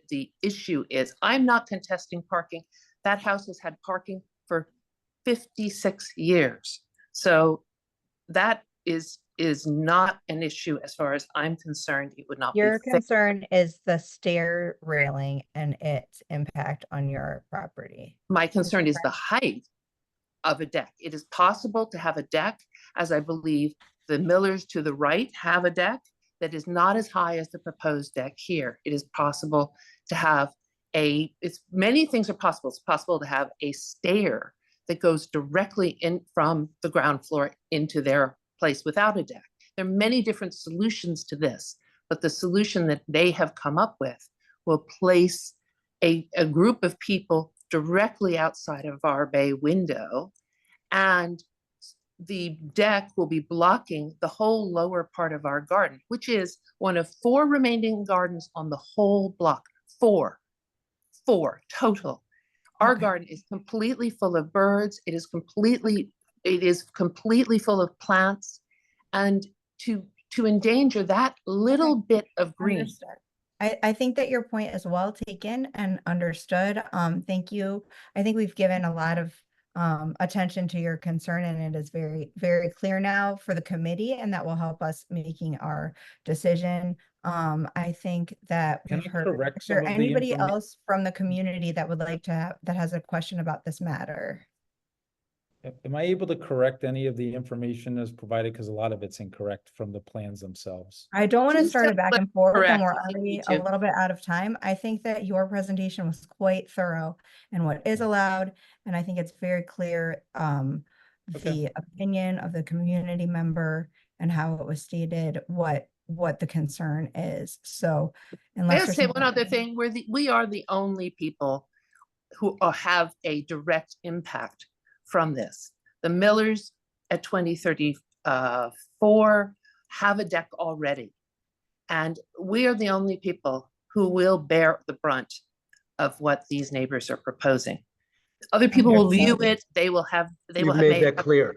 the issue is. I'm not contesting parking. That house has had parking for 56 years. So that is not an issue as far as I'm concerned. It would not be Your fair. concern is the stair railing and its impact on your property. My concern is the height of a deck. It is possible to have a deck, as I believe the Millers to the right have a deck that is not as high as the proposed deck here. It is possible to have many things are possible. It's possible to have a stair that goes directly in from the ground floor into their place without a deck. There are many different solutions to this, but the solution that they have come up with will place a group of people directly outside of our bay window, and the deck will be blocking the whole lower part of our garden, which is one of 4 remaining gardens on the whole block. Four total. Our garden is completely full of birds. It is completely full of plants, and to endanger that little bit of green. Understood. I think that your point is well taken and understood. Thank you. I think we've given a lot of attention to your concern, and it is very, very clear now for the committee, and that will help us making our decision. I think that Can we've I heard. correct Is there some of the anybody informa- else from the community that would like to that has a question about this matter? Am I able to correct any of the information as provided? Because a lot of it's incorrect from the plans themselves. I don't want to Please start tell it back us and forth, and correct we're if you already need a to. little bit out of time. I think that your presentation was quite thorough in what is allowed, and I think it's very clear the opinion of the community member and how it was stated, what the concern is. So unless I'll there's say one something- other thing, we are the only people who have a direct impact from this. The Millers at 2034 have a deck already. And we are the only people who will bear the brunt of what these neighbors are proposing. Other people will view it, they will have You've made that up- clear.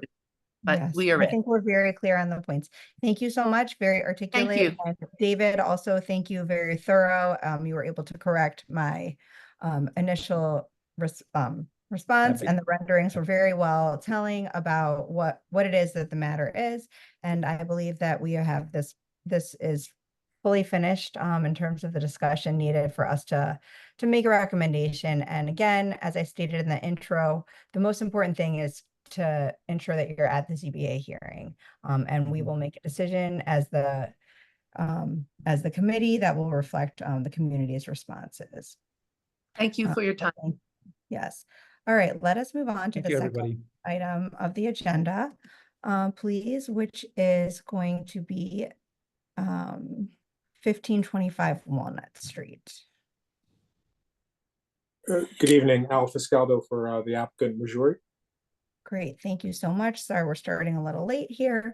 But Yes, we are I in. think we're very clear on the points. Thank you so much. Very articulate. you. And David, also thank you. Very thorough. You were able to correct my initial response, Happy- and the renderings were very well telling about what it is that the matter is. And I believe that we have this is fully finished in terms of the discussion needed for us to make a recommendation. And again, as I stated in the intro, the most important thing is to ensure that you're at the ZBA hearing. And we will make a decision as the committee that will reflect the community's responses. Thank you for your time. Yes. All right, let us move on to Thank the you, second everybody. item of the agenda, please, which is going to be 1525 Walnut Street. Good evening, Al Fiscaldo for the applicant Missouri. Great, thank you so much. Sorry, we're starting a little late here.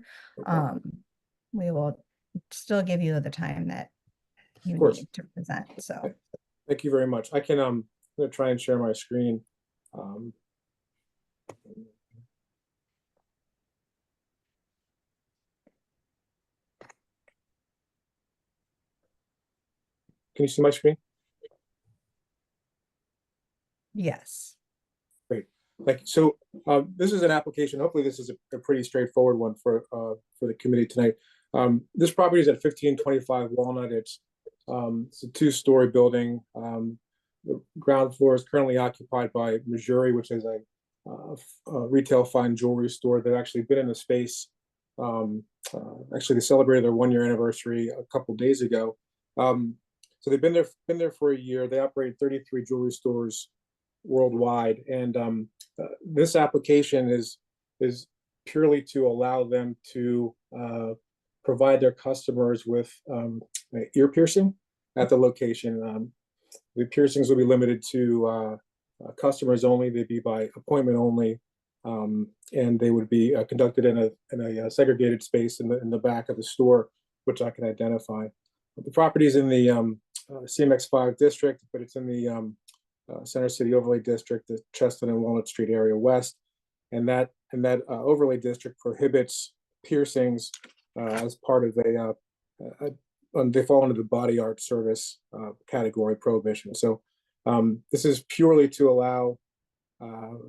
We will still give you the time that you course. need to present, so. Thank you very much. I can I'm gonna try and share my screen. Can you see my screen? Yes. Thank you. So this is an application. Hopefully this is a pretty straightforward one for the committee tonight. This property is at 1525 Walnut. It's a 2-story building. The ground floor is currently occupied by Missouri, which is a retail fine jewelry store that actually been in the space. Actually, they celebrated their 1-year anniversary a couple days ago. So they've been there for a year. They operate 33 jewelry stores worldwide, and this application is purely to allow them to provide their customers with ear piercing at the location. The piercings will be limited to customers only. They'd be by appointment only, and they would be conducted in a segregated space in the back of the store, which I can identify. The property is in the CMX5 district, but it's in the Center City Overlay District, the Chestnut and Walnut Street area west, and that overlay district prohibits piercings as part of they fall under the body art service category prohibition. So this is purely to allow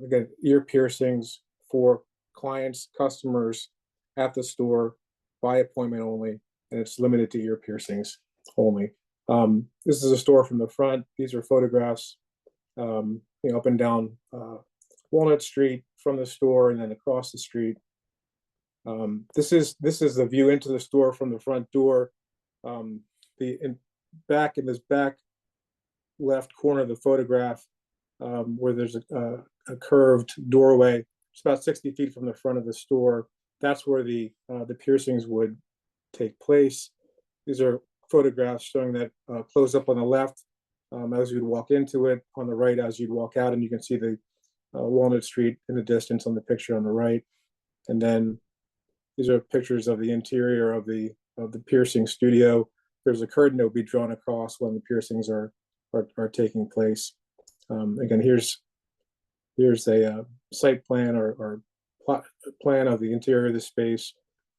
again ear piercings for clients, customers at the store by appointment only, and it's limited to ear piercings only. This is a store from the front. These are photographs, up and down Walnut Street from the store, and then across the street. This is the view into the store from the front door. In this back left corner of the photograph, where there's a curved doorway, it's about 60 feet from the front of the store. That's where the piercings would take place. These are photographs showing that close up on the left as you'd walk into it, on the right as you'd walk out, and you can see the Walnut Street in the distance on the picture on the right. And then these are pictures of the interior of the piercing studio. There's a curtain that will be drawn across when the piercings are taking place. Again, here's a site plan or plot plan of the interior of the space.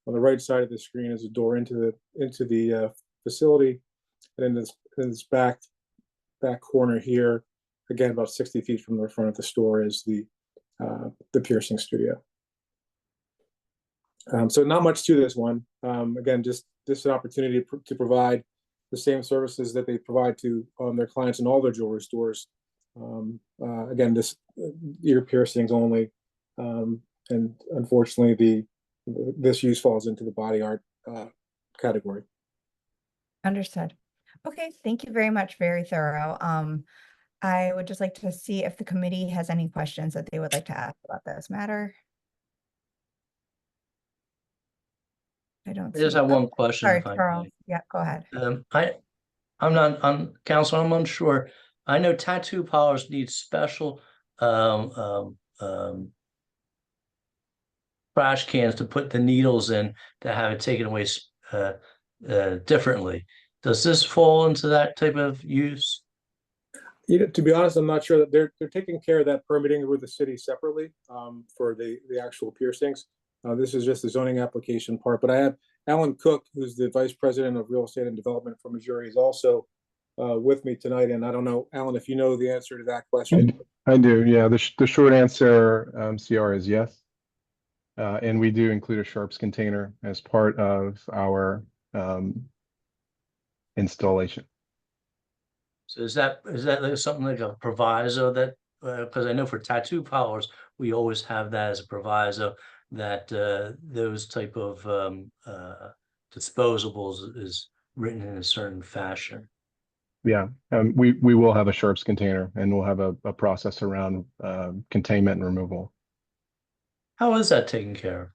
On the right side of the screen is a door into the facility, and in this back corner here, again about 60 feet from the front of the store, is the piercing studio. So not much to this one. Again, just an opportunity to provide the same services that they provide to their clients in all their jewelry stores. Again, this ear piercings only, and unfortunately, this use falls into the body art category. Understood. Okay, thank you very much. Very thorough. I would just like to see if the committee has any questions that they would like to ask about this matter. I don't I just see- have oh, one question. sorry, If I Charles. may. Yeah, go ahead. I'm not on council. I'm unsure. I know tattoo parlors need special trash cans to put the needles in to have it taken away differently. Does this fall into that type of use? To be honest, I'm not sure that they're taking care of that permitting with the city separately for the actual piercings. This is just the zoning application part, but I have Alan Cook, who's the Vice President of Real Estate and Development for Missouri, is also with me tonight. And I don't know, Alan, if you know the answer to that question. I do, yeah. The short answer, CR, is yes. And we do include a sharps container as part of our installation. So is that like something like a proviso that, because I know for tattoo parlors, we always have that as a proviso that those type of disposables is written in a certain fashion. Yeah, we will have a sharps container, and we'll have a process around containment and removal. How is that taken care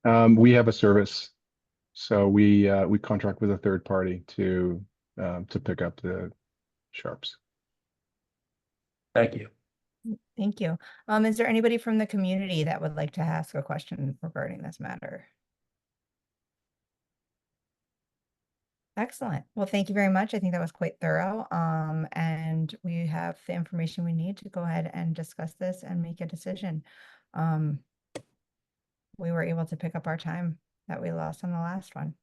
We have a service, so we contract with a third party to pick up the sharps. Thank you. Thank you. Is there anybody from the community that would like to ask a question regarding this matter? Excellent. Well, thank you very much. I think that was quite thorough. And we have the information we need to go ahead and discuss this and make a decision. We were able to pick up our time that we lost on the last one.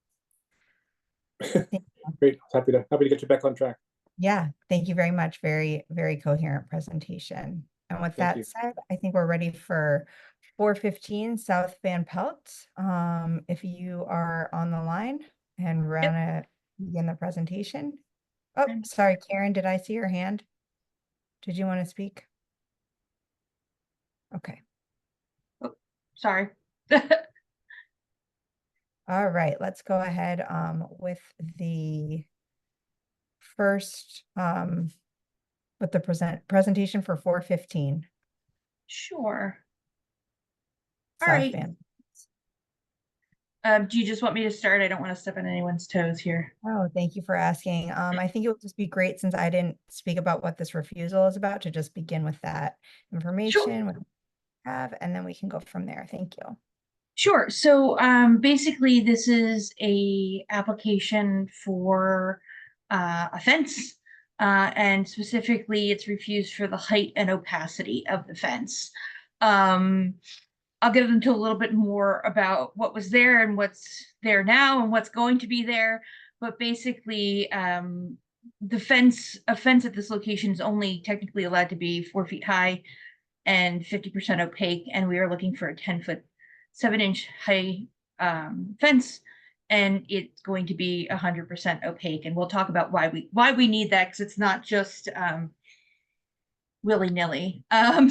Great, happy to get you back on track. Yeah, thank you very much. Very, very coherent presentation. And with that said, I think we're ready for 415 South Van Pelt. If you are on the line and we're gonna begin the presentation. Oh, sorry, Karen, did I see your hand? Did you want to speak? Okay. Oh, sorry. All right, let's go ahead with the first with the presentation for 415. Sure. All South right. Van. Do you just want me to start? I don't want to step on anyone's toes here. Oh, thank you for asking. I think it would just be great, since I didn't speak about what this refusal is about, to just begin with that information, what we have, and then we can go from there. Thank you. Sure. So basically, this is a application for a fence, and specifically, it's refused for the height and opacity of the fence. I'll get into a little bit more about what was there and what's there now and what's going to be there. But basically, a fence at this location is only technically allowed to be 4 feet high and 50% opaque, and we are looking for a 10-foot 7-inch high fence, and it's going to be 100% opaque. And we'll talk about why we need that, because it's not just willy-nilly. And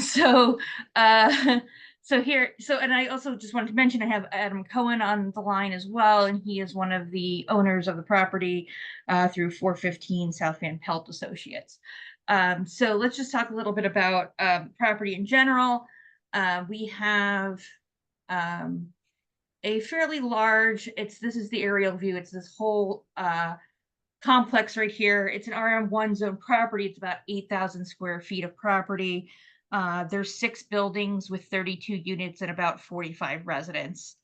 I also just wanted to mention I have Adam Cohen on the line as well, and he is one of the owners of the property through 415 South Van Pelt Associates. So let's just talk a little bit about property in general. We have a fairly large, this is the aerial view, it's this whole complex right here. It's an RM1 zone property. It's about 8,000 square feet of property. There's 6 buildings with 32 units and about 45 residents.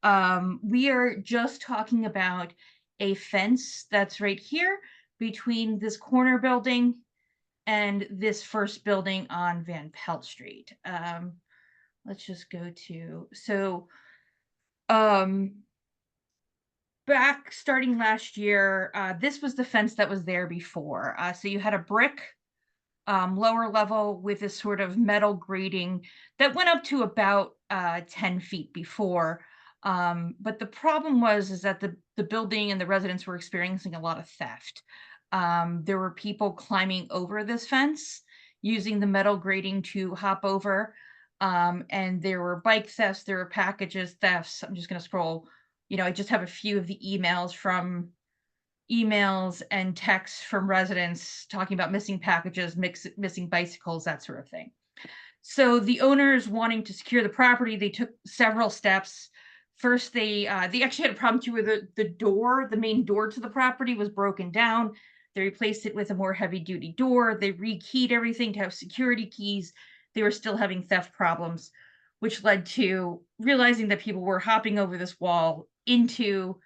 We are just talking about a fence that's right here between this corner building and this first building on Van Pelt Street. Let's just go to, back starting last year, this was the fence that was there before. So you had a brick lower level with this sort of metal grating that went up to about 10 feet before. But the problem is that the building and the residents were experiencing a lot of theft. There were people climbing over this fence using the metal grating to hop over. And there were bike thefts, there were packages thefts. I'm just going to scroll. I just have a few of the emails and texts from residents talking about missing packages, missing bicycles, that sort of thing. So the owners, wanting to secure the property, they took several steps. First, they actually had a problem too, where the main door to the property was broken down. They replaced it with a more heavy-duty door. They rekeyed everything to have security keys. They were still having theft problems, which led to realizing that people were hopping over this wall into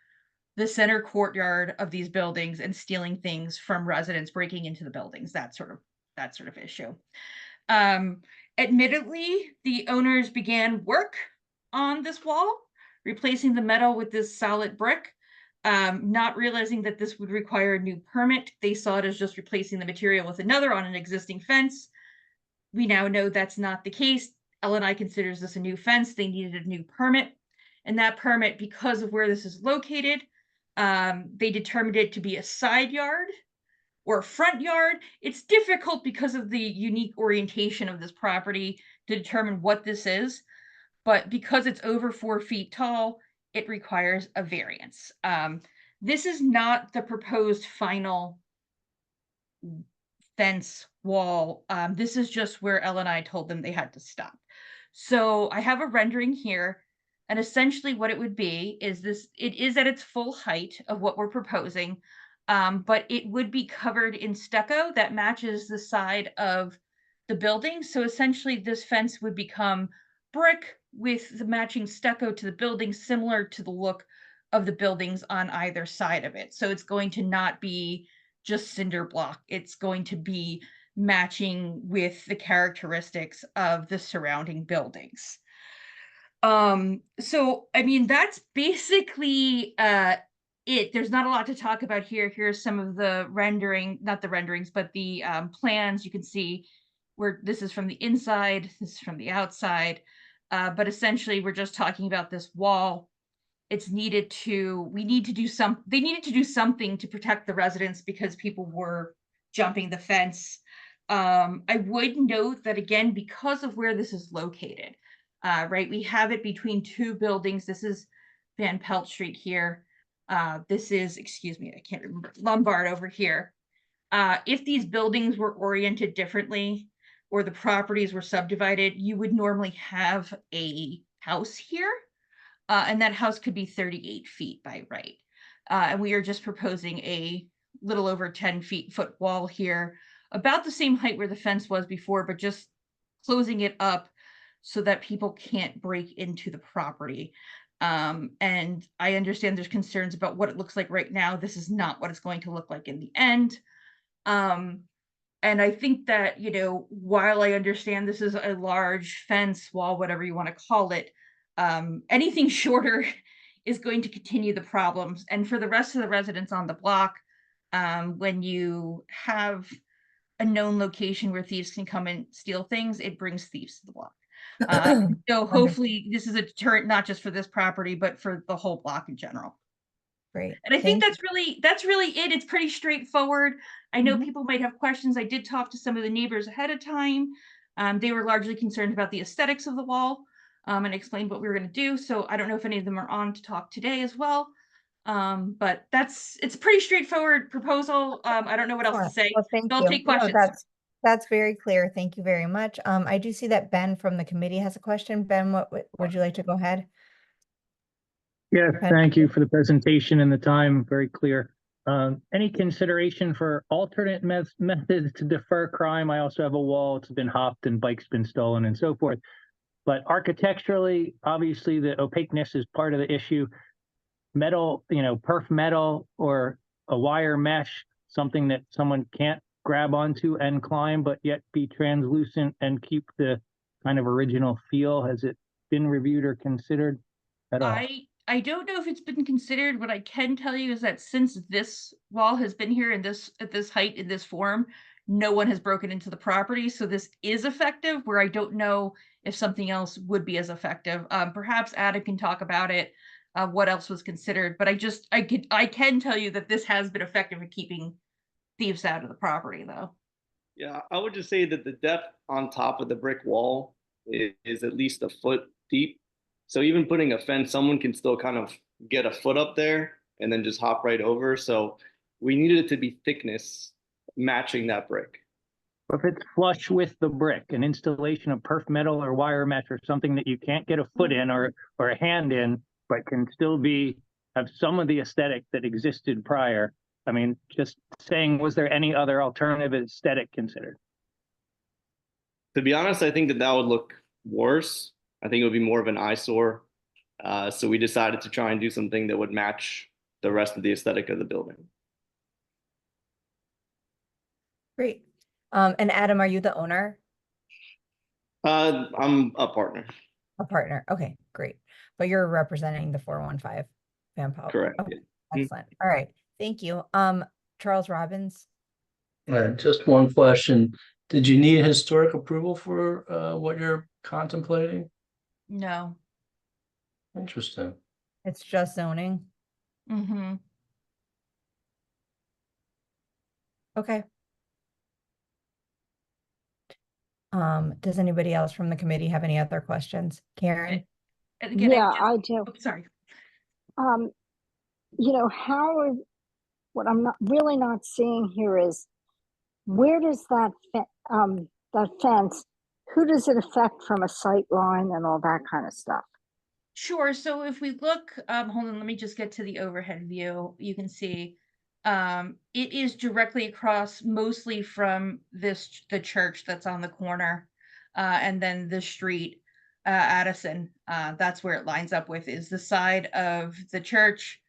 the center courtyard of these buildings and stealing things from residents, breaking into the buildings, that sort of issue. Admittedly, the owners began work on this wall, replacing the metal with this solid brick, not realizing that this would require a new permit. They saw it as just replacing the material with another on an existing fence. We now know that's not the case. L&I considers this a new fence. They needed a new permit. And that permit, because of where this is located, they determined it to be a side yard or a front yard. It's difficult because of the unique orientation of this property to determine what this is. But because it's over 4 feet tall, it requires a variance. This is not the proposed final fence wall. This is just where L&I told them they had to stop. So I have a rendering here, and essentially what it would be is it is at its full height of what we're proposing, but it would be covered in stucco that matches the side of the building. So essentially this fence would become brick with the matching stucco to the building, similar to the look of the buildings on either side of it. So it's going to not be just cinder block. It's going to be matching with the characteristics of the surrounding buildings. So I mean, that's basically it. There's not a lot to talk about here. Here's some of the not the renderings, but the plans. You can see where this is from the inside, this is from the outside. But essentially we're just talking about this wall. They needed to do something to protect the residents because people were jumping the fence. I would note that, again, because of where this is located, right, we have it between 2 buildings. This is Van Pelt Street here. This is, excuse me, I can't remember, Lombard over here. If these buildings were oriented differently, or the properties were subdivided, you would normally have a house here. And that house could be 38 feet by right. And we are just proposing a little over 10-foot wall here, about the same height where the fence was before, but just closing it up so that people can't break into the property. And I understand there's concerns about what it looks like right now. This is not what it's going to look like in the end. And I think that, you know, while I understand this is a large fence wall, whatever you want to call it, anything shorter is going to continue the problems. And for the rest of the residents on the block, when you have a known location where thieves can come and steal things, it brings thieves to the block. So hopefully this is a deterrent, not just for this property, but for the whole block in general. Great. And I think Thank that's really it. It's pretty straightforward. I know Mhm. people might have questions. I did talk to some of the neighbors ahead of time. They were largely concerned about the aesthetics of the wall, and explained what we were going to do. So I don't know if any of them are on to talk today as well. But it's a pretty straightforward proposal. I don't know what else to Sure. say. Well, thank So I'll you. take No, questions. that's very clear. Thank you very much. I do see that Ben from the committee has a question. Ben, what would you like to go ahead? Yes, Ben? thank you for the presentation and the time, very clear. Any consideration for alternate methods to defer crime? I also have a wall, it's been hopped and bikes been stolen and so forth. But architecturally, obviously the opaqueness is part of the issue. Metal, you know, perf metal or a wire mesh, something that someone can't grab onto and climb, but yet be translucent and keep the kind of original feel. Has it been reviewed or considered at all? I don't know if it's been considered. What I can tell you is that since this wall has been here in this at this height in this form, no one has broken into the property. So this is effective, where I don't know if something else would be as effective. Perhaps Adam can talk about it, what else was considered, but I can tell you that this has been effective at keeping thieves out of the property though. Yeah, I would just say that the depth on top of the brick wall is at least a foot deep. So even putting a fence, someone can still kind of get a foot up there and then just hop right over. So we needed it to be thickness matching that brick. If it's flush with the brick, an installation of perf metal or wire mesh or something that you can't get a foot in or a hand in, but can still have some of the aesthetic that existed prior. I mean, just saying, was there any other alternative aesthetic considered? To be honest, I think that would look worse. I think it would be more of an eyesore. So we decided to try and do something that would match the rest of the aesthetic of the building. Great. And Adam, are you the owner? I'm a partner. A partner. Okay, great. But you're representing the 415 Van Pelt. Correct. Okay, Yeah. excellent. All right. Thank you. Charles Robbins. Just one question. Did you need historic approval for what you're contemplating? No. Interesting. It's just zoning. Mm-hmm. Okay. Does anybody else from the committee have any other questions? Karen? Again, Yeah, I do. oh, sorry. You know, what I'm really not seeing here is, where does that fence, who does it affect from a sight line and all that kind of stuff? Sure. So if we look, hold on, let me just get to the overhead view. You can see it is directly across, mostly from the church that's on the corner, and then the street, Addison. That's where it lines up with, is the side of the church.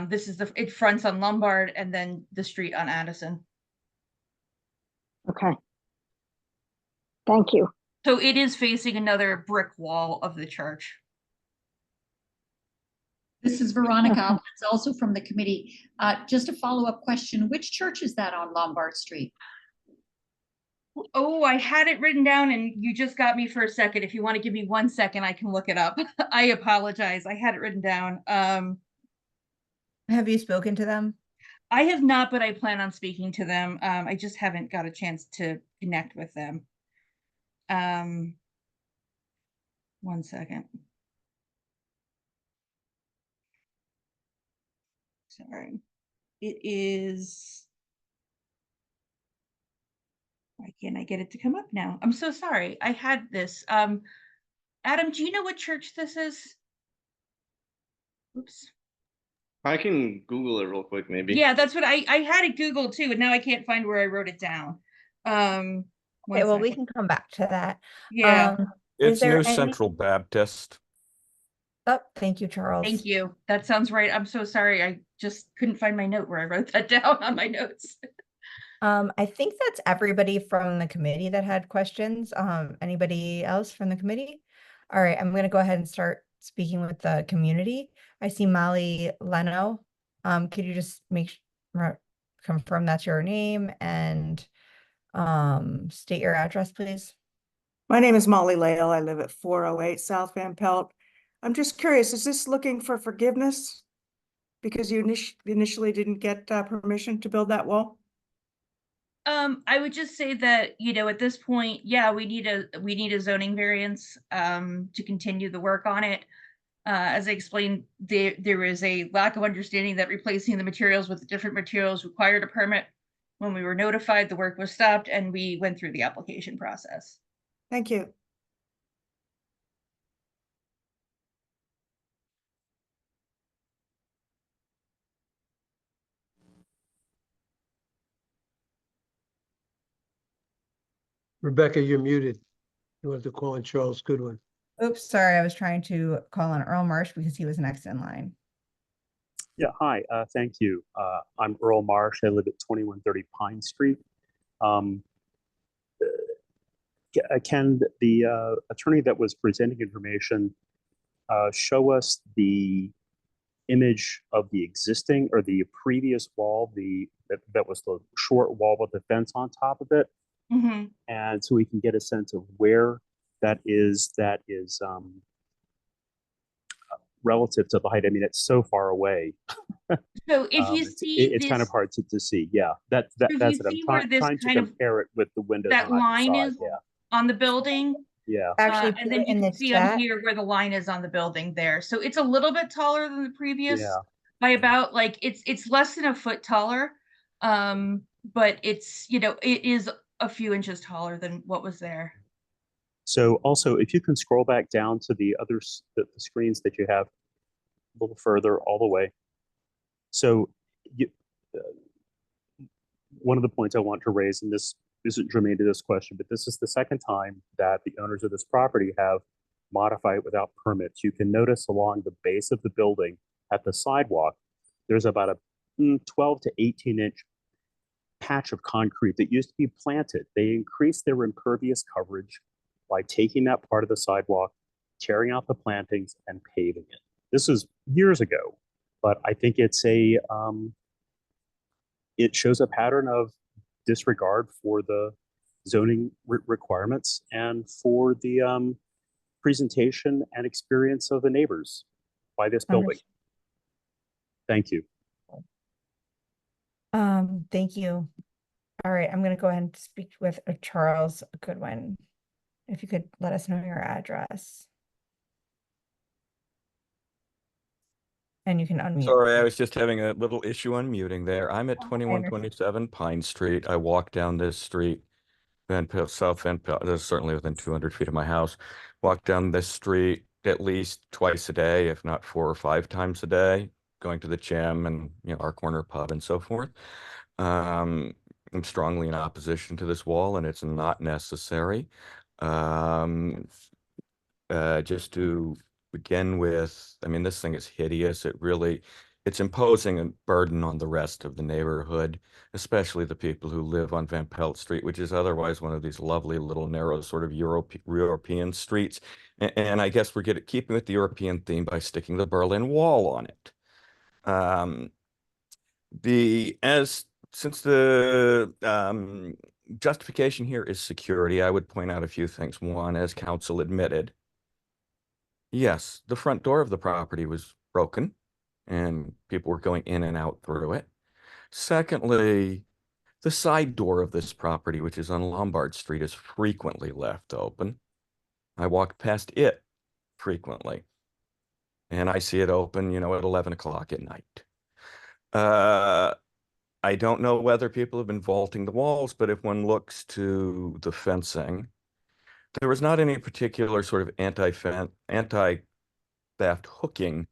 This is it fronts on Lombard, and then the street on Addison. Okay. Thank you. So it is facing another brick wall of the church. This is Veronica, it's also from the committee. Just a follow-up question. Which church is that on Lombard Street? Oh, I had it written down and you just got me for a second. If you want to give me 1 second, I can look it up. I apologize. I had it written down. Have you spoken to them? I have not, but I plan on speaking to them. I just haven't got a chance to connect with them. 1 second. Sorry. It is Why can't I get it to come up now? I'm so sorry. I had this. Adam, do you know what church this is? Oops. I can Google it real quick, maybe. Yeah, that's what I had it Googled too, and now I can't find where I wrote it down. Okay, One well, we second. can come back to that. Yeah. Is It's there New any? Central Baptist. Oh, thank you, Charles. Thank you. That sounds right. I'm so sorry. I just couldn't find my note where I wrote that down on my notes. I think that's everybody from the committee that had questions. Anybody else from the committee? All right, I'm gonna go ahead and start speaking with the community. I see Molly Leno. Could you just confirm that's your name and state your address, please? My name is Molly Lale. I live at 408 South Van Pelt. I'm just curious, is this looking for forgiveness? Because you initially didn't get permission to build that wall? I would just say that, at this point, yeah, we need a zoning variance to continue the work on it. As I explained, there is a lack of understanding that replacing the materials with the different materials required a permit. When we were notified, the work was stopped and we went through the application process. Thank you. Rebecca, you're muted. You want to call on Charles Goodwin. Oops, sorry, I was trying to call on Earl Marsh because he was next in line. Yeah, hi, thank you. I'm Earl Marsh. I live at 2130 Pine Street. Can the attorney that was presenting information show us the image of the existing or the previous wall, that was the short wall with the fence on top of it? Mm-hmm. And so we can get a sense of where that is relative to the height. I mean, it's so far away. So if you see it's kind of hard to see. Yeah, that's it. I'm trying to compare it with the windows that on either line side. is on the building. Yeah. Actually, and then you can see on here where the line is on the building there. So it's a little bit taller than the previous by about it's less than a foot taller. But it's, it is a few inches taller than what was there. So also, if you can scroll back down to the others, the screens that you have a little further all the way. So one of the points I want to raise, and this isn't germane to this question, but this is the second time that the owners of this property have modified it without permits. You can notice along the base of the building at the sidewalk, there's about a 12 to 18-inch patch of concrete that used to be planted. They increased their impervious coverage by taking that part of the sidewalk, tearing out the plantings, and paving it. This is years ago, but I think it's it shows a pattern of disregard for the zoning requirements and for the presentation and experience of the neighbors by this building. Thank you. Thank you. All right, I'm going to go ahead and speak with Charles Goodwin. If you could let us know your address. And you can unmute. Sorry, I was just having a little issue unmuting there. I'm at 2127 Pine Street. I walk down this street, South Van Pelt. That's certainly within 200 feet of my house. Walk down this street at least twice a day, if not 4 or 5 times a day, going to the gym and our corner pub and so forth. I'm strongly in opposition to this wall, and it's not necessary. Just to begin with, I mean, this thing is hideous. It's imposing a burden on the rest of the neighborhood, especially the people who live on Van Pelt Street, which is otherwise one of these lovely little narrow sort of European streets. And I guess we're keeping with the European theme by sticking the Berlin Wall on it. Since the justification here is security, I would point out a few things. One, as council admitted, yes, the front door of the property was broken and people were going in and out through it. Secondly, the side door of this property, which is on Lombard Street, is frequently left open. I walk past it frequently, and I see it open, at 11 o'clock at night. I don't know whether people have been vaulting the walls, but if one looks to the fencing, there was not any particular sort of anti-theft hooking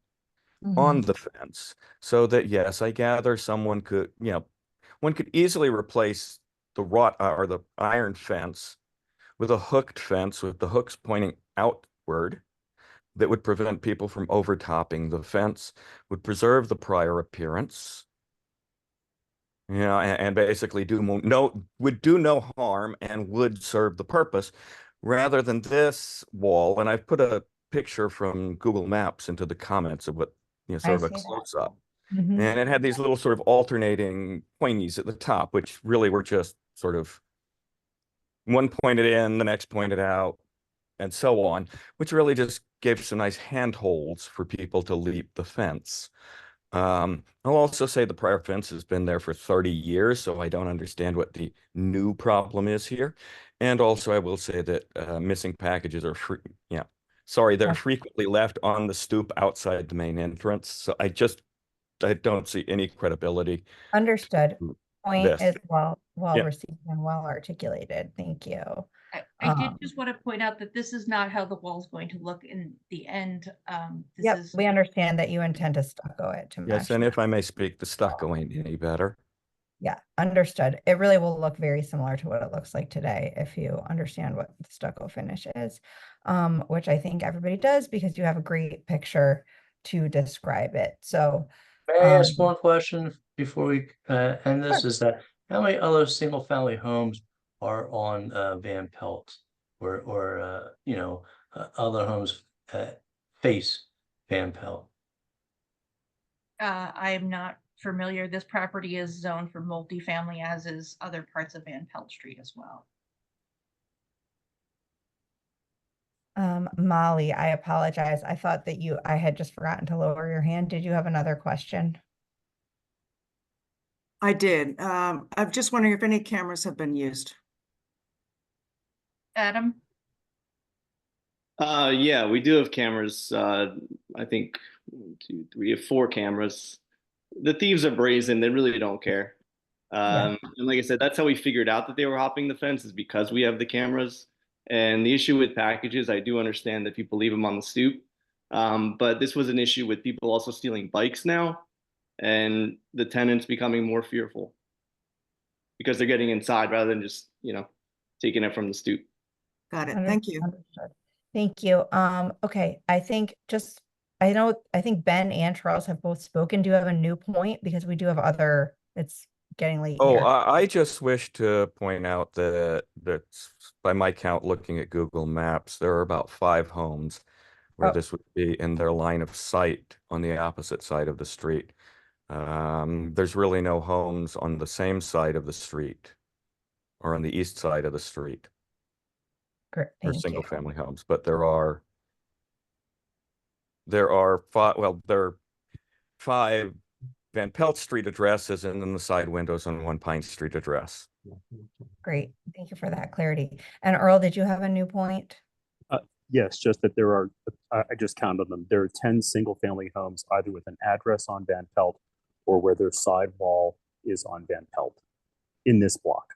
on the fence. So that, yes, I gather someone could, one could easily replace the or the iron fence with a hooked fence with the hooks pointing outward that would prevent people from overtopping the fence, would preserve the prior appearance, and basically would do no harm and would serve the purpose, rather than this wall. And I've put a picture from Google Maps into the comments of what, sort of a close-up. Mhm. And it had these little sort of alternating pointies at the top, which really were just sort of one pointed in, the next pointed out, and so on, which really just gave some nice handholds for people to leap the fence. I'll also say the prior fence has been there for 30 years, so I don't understand what the new problem is here. And also, I will say that missing packages are they're frequently left on the stoop outside the main entrance. So I don't see any credibility. Understood. Point This. is well Yeah. received and well articulated. Thank you. I did just want to point out that this is not how the wall is going to look in the end. Yep, we understand that you intend to stucco it to Yes, mesh. and if I may speak, the stucco ain't any better. Yeah, understood. It really will look very similar to what it looks like today if you understand what the stucco finish is, which I think everybody does because you have a great picture to describe it. So, May I ask one question before we end this? Sure. Is that how many other single-family homes are on Van Pelt, or other homes face Van Pelt? I am not familiar. This property is zoned for multifamily, as is other parts of Van Pelt Street as well. Molly, I apologize. I thought that I had just forgotten to lower your hand. Did you have another question? I did. I'm just wondering if any cameras have been used. Adam? Yeah, we do have cameras. I think 1, 2, 3, we have 4 cameras. The thieves are brazen. They really don't care. And like I said, that's how we figured out that they were hopping the fence, is because we have the cameras. And the issue with packages, I do understand that people leave them on the stoop. But this was an issue with people also stealing bikes now, and the tenants becoming more fearful because they're getting inside rather than just, taking it from the stoop. Got it. Thank you. Understood. Thank you. Okay, I think Ben and Charles have both spoken. Do you have a new point? Because we do have it's getting late Oh, here. I just wish to point out that by my count, looking at Google Maps, there are about 5 homes where this would be in their line of sight on the opposite side of the street. There's really no homes on the same side of the street or on the east side of the street. Great, Or thank single you. family homes, but there are 5 Van Pelt Street addresses and then the side windows on 1 Pine Street address. Great, thank you for that clarity. And Earl, did you have a new point? Yes, just that there are, I just counted them. There are 10 single-family homes either with an address on Van Pelt or where their side wall is on Van Pelt in this block.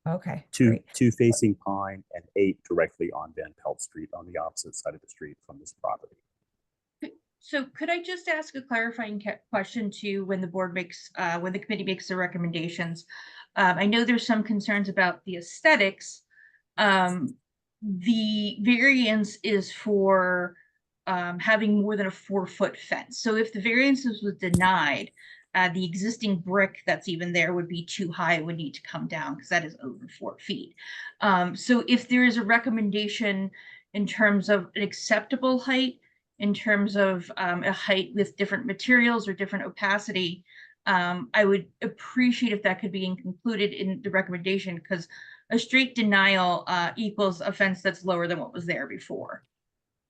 Okay, 2 facing Pine and 8 directly on Van Pelt Street on the opposite side of the street from this property. So could I just ask a clarifying question to when the committee makes the recommendations? I know there's some concerns about the aesthetics. The variance is for having more than a 4-foot fence. So if the variance was denied, the existing brick that's even there would be too high. It would need to come down because that is over 4 feet. So if there is a recommendation in terms of an acceptable height, in terms of a height with different materials or different opacity, I would appreciate if that could be included in the recommendation, because a straight denial equals a fence that's lower than what was there before.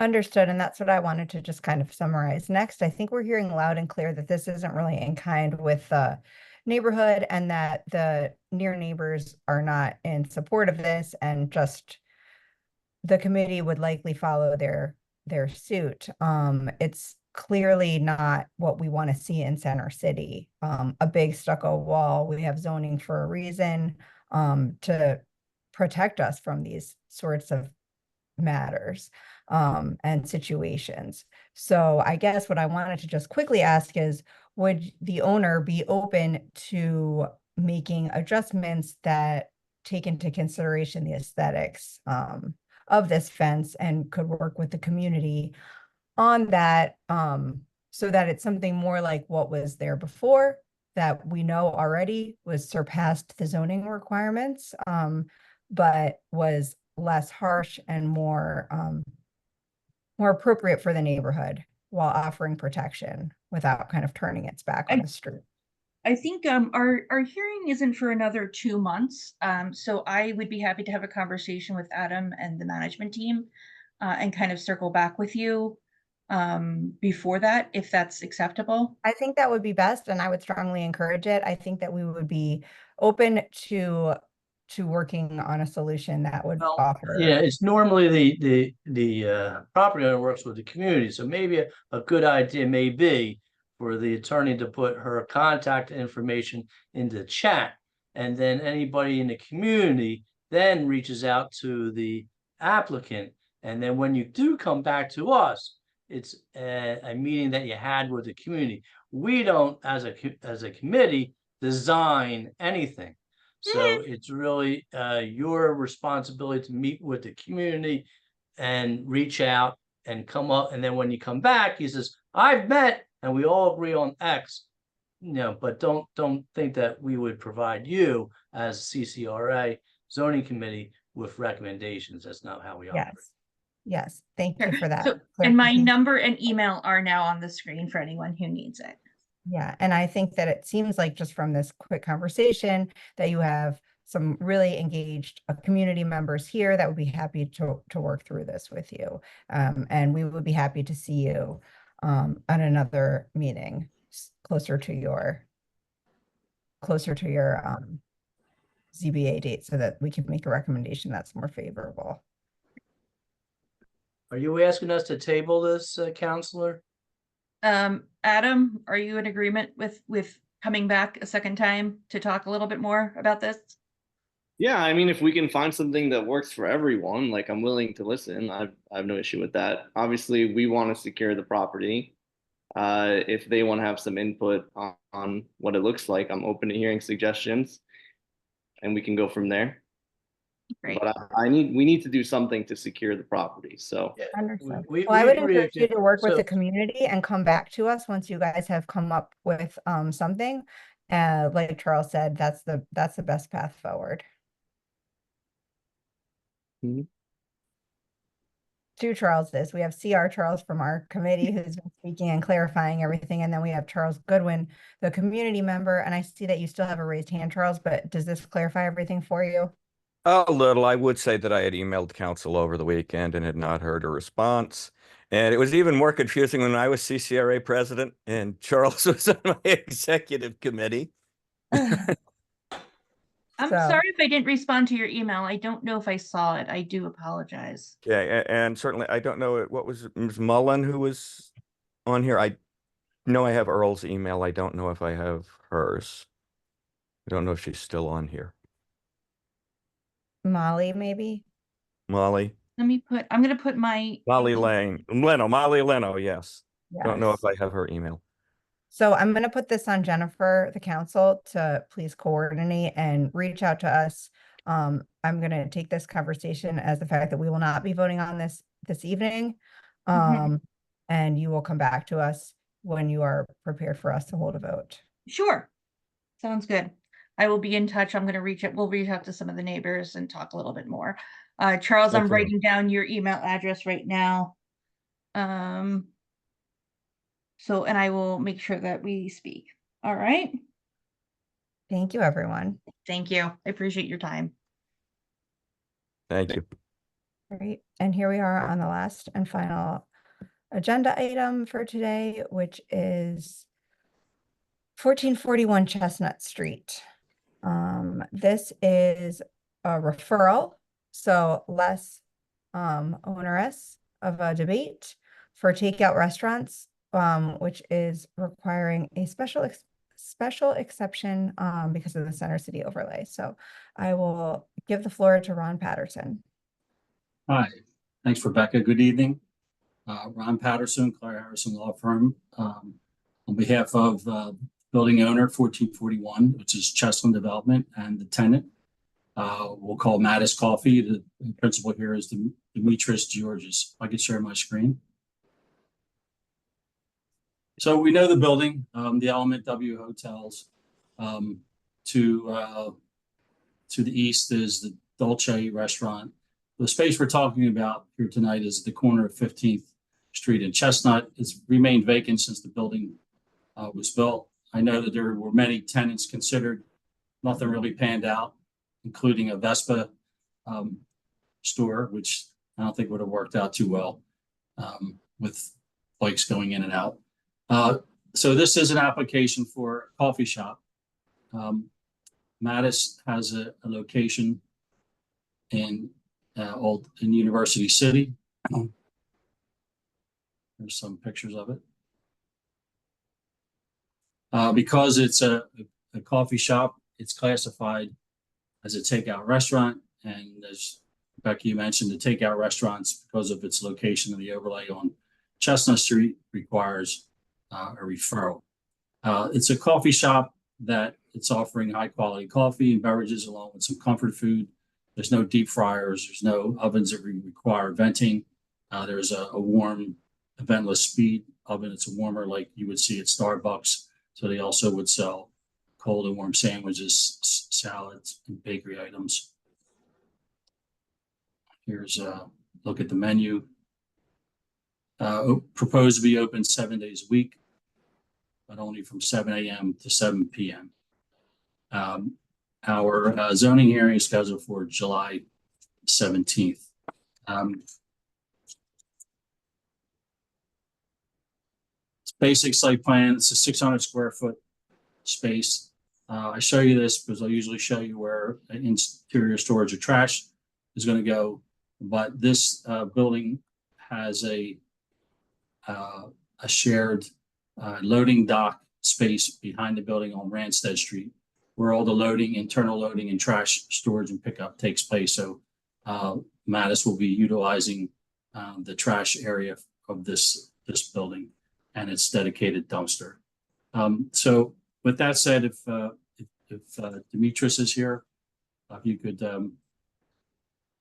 Understood, and that's what I wanted to just kind of summarize. Next, I think we're hearing loud and clear that this isn't really in kind with the neighborhood and that the near neighbors are not in support of this, and just the committee would likely follow their suit. It's clearly not what we want to see in Center City. A big stucco wall, we have zoning for a reason, to protect us from these sorts of matters, and situations. So I guess what I wanted to just quickly ask is, would the owner be open to making adjustments that take into consideration the aesthetics, of this fence, and could work with the community on that, so that it's something more like what was there before, that we know already was surpassed the zoning requirements, but was less harsh and more appropriate for the neighborhood, while offering protection without kind of turning its back on the street. I think our hearing isn't for another 2 months. So I would be happy to have a conversation with Adam and the management team, and kind of circle back with you before that, if that's acceptable. I think that would be best, and I would strongly encourage it. I think that we would be open to working on a solution that would offer. Yeah, it's normally the property owner works with the community, so maybe a good idea may be for the attorney to put her contact information in the chat, and then anybody in the community then reaches out to the applicant, and then when you do come back to us, it's a meeting that you had with the community. We don't, as a committee, design anything. So it's really your responsibility to meet with the community and reach out and come up. And then when you come back, he says, I've met and we all agree on X, but don't think that we would provide you as CCRA zoning committee with recommendations. That's not how we operate. Yes. Thank you for that. So, and my number and email are now on the screen for anyone who needs it. Yeah, and I think that it seems like, just from this quick conversation, that you have some really engaged community members here that would be happy to work through this with you. And we would be happy to see you at another meeting closer to your ZBA date, so that we can make a recommendation that's more favorable. Are you asking us to table this, Counselor? Adam, are you in agreement with coming back a second time to talk a little bit more about this? Yeah, I mean, if we can find something that works for everyone, like, I'm willing to listen. I have no issue with that. Obviously, we want to secure the property. If they want to have some input on what it looks like, I'm open to hearing suggestions, and we can go from there. Great. But we need to do something to secure the property. So Understood. Well, I would encourage you to work with the community and come back to us once you guys have come up with something. Like Charles said, that's the best path forward. To Charles this, we have CR Charles from our committee who's been speaking and clarifying everything, and then we have Charles Goodwin, the community member, and I see that you still have a raised hand, Charles, but does this clarify everything for you? A little. I would say that I had emailed council over the weekend and had not heard a response. And it was even more confusing when I was CCRA president and Charles was on my executive committee. I'm sorry if I didn't respond to your email. I don't know if I saw it. I do apologize. Yeah, and certainly I don't know what was Ms. Mullen who was on here. I know I have Earl's email. I don't know if I have hers. I don't know if she's still on here. Molly, maybe? Molly? I'm going to put my... Molly Leno, yes. Don't know if I have her email. So I'm going to put this on Jennifer, the council, to please coordinate and reach out to us. I'm going to take this conversation as the fact that we will not be voting on this evening. And you will come back to us when you are prepared for us to hold a vote. Sure. Sounds good. I will be in touch. We'll reach out to some of the neighbors and talk a little bit more. Charles, I'm writing down your email address right now. And I will make sure that we speak. All right. Thank you, everyone. Thank you. I appreciate your time. Thank you. All right. And here we are on the last and final agenda item for today, which is 1441 Chestnut Street. This is a referral, so less onerous of a debate for takeout restaurants which is requiring a special exception because of the Center City overlay. So I will give the floor to Ron Patterson. Hi, thanks, Rebecca. Good evening. Ron Patterson, Claire Harrison Law Firm. On behalf of building owner 1441, which is Chestnut Development, and the tenant, we'll call Mattis Coffee. The principal here is Demetrius Georges. If I could share my screen. So we know the building, the Element W Hotels. To the east is the Dolce restaurant. The space we're talking about here tonight is at the corner of 15th Street and Chestnut. It's remained vacant since the building was built. I know that there were many tenants considered. Nothing really panned out, including a Vespa store, which I don't think would have worked out too well with bikes going in and out. So this is an application for a coffee shop. Mattis has a location in University City. There's some pictures of it. Because it's a coffee shop, it's classified as a takeout restaurant. And as Becky mentioned, the takeout restaurants, because of its location and the overlay on Chestnut Street, requires a referral. It's a coffee shop that it's offering high quality coffee and beverages along with some comfort food. There's no deep fryers. There's no ovens that require venting. There's a warm ventless speed oven. It's a warmer like you would see at Starbucks. So they also would sell cold and warm sandwiches, salads, and bakery items. Here's a look at the menu. Proposed to be open 7 days a week, but only from 7 a.m. to 7 p.m. Our zoning hearing is scheduled for July 17th. Basic site plan. It's a 600 square foot space. I show you this because I usually show you where interior storage of trash is going to go, but this building has a shared loading dock space behind the building on Ranstead Street, where all the loading, internal loading, and trash storage and pickup takes place. So Mattis will be utilizing the trash area of this building and its dedicated dumpster. So with that said, if Demetrius is here, if you could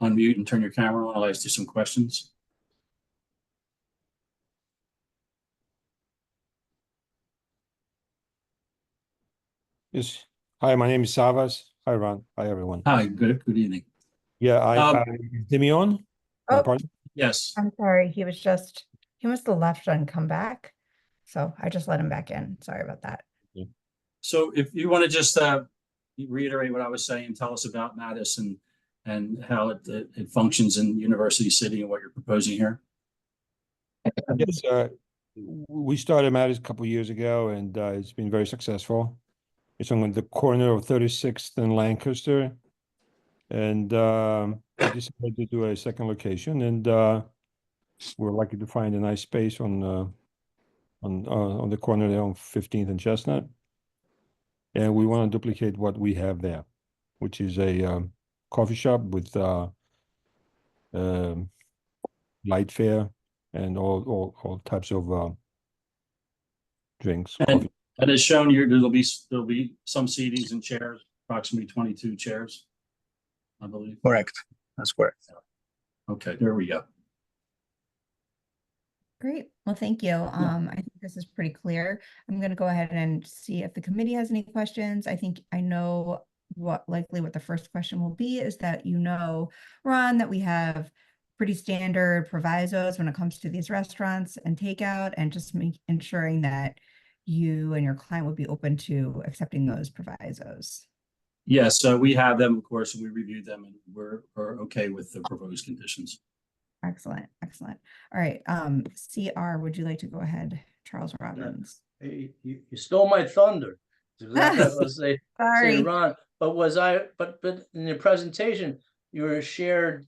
unmute and turn your camera on, I'll ask you some questions. Yes. Hi, my name is Savas. Hi, Ron. Hi, everyone. Hi, good evening. Yeah, is me on? Oh, Pardon? Yes. I'm sorry. He must have left and come back. So I just let him back in. Sorry about that. So if you want to just reiterate what I was saying, tell us about Mattis and how it functions in University City and what you're proposing here. Yes, we started Mattis a couple of years ago, and it's been very successful. It's on the corner of 36th and Lancaster, and we decided to do a second location, and we're lucky to find a nice space on the corner there on 15th and Chestnut, and we want to duplicate what we have there, which is a coffee shop with light fare and all types of drinks. And as shown here, there'll be some seatings and chairs, approximately 22 chairs, I believe. Correct. That's correct. Okay, there we go. Great. Well, thank you. I think this is pretty clear. I'm going to go ahead and see if the committee has any questions. I think I know what the first question will be is that, Ron, that we have pretty standard provisos when it comes to these restaurants and takeout, and just ensuring that you and your client would be open to accepting those provisos. Yes, so we have them, of course, and we reviewed them, and we're okay with the proposed conditions. Excellent, excellent. All right, CR, would you like to go ahead, Charles Robbins? Hey, you stole my thunder. Exactly what I was say, Ron. But in your presentation, your shared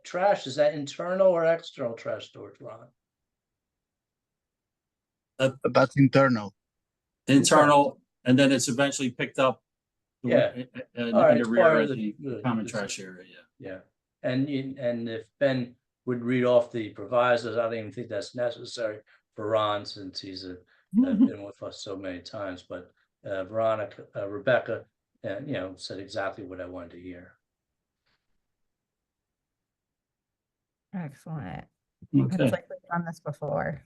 trash, is that internal or external trash storage, Ron? That's internal. internal, and then it's eventually picked up Yeah. in All right, the it's rear part of of the the- common the- trash area, yeah. Yeah, and if Ben would read off the provisos, I don't even think that's necessary for Ron, since he's been with us so many times, but Rebecca, said exactly what I wanted to hear. Excellent. Okay. It's like we've done this before.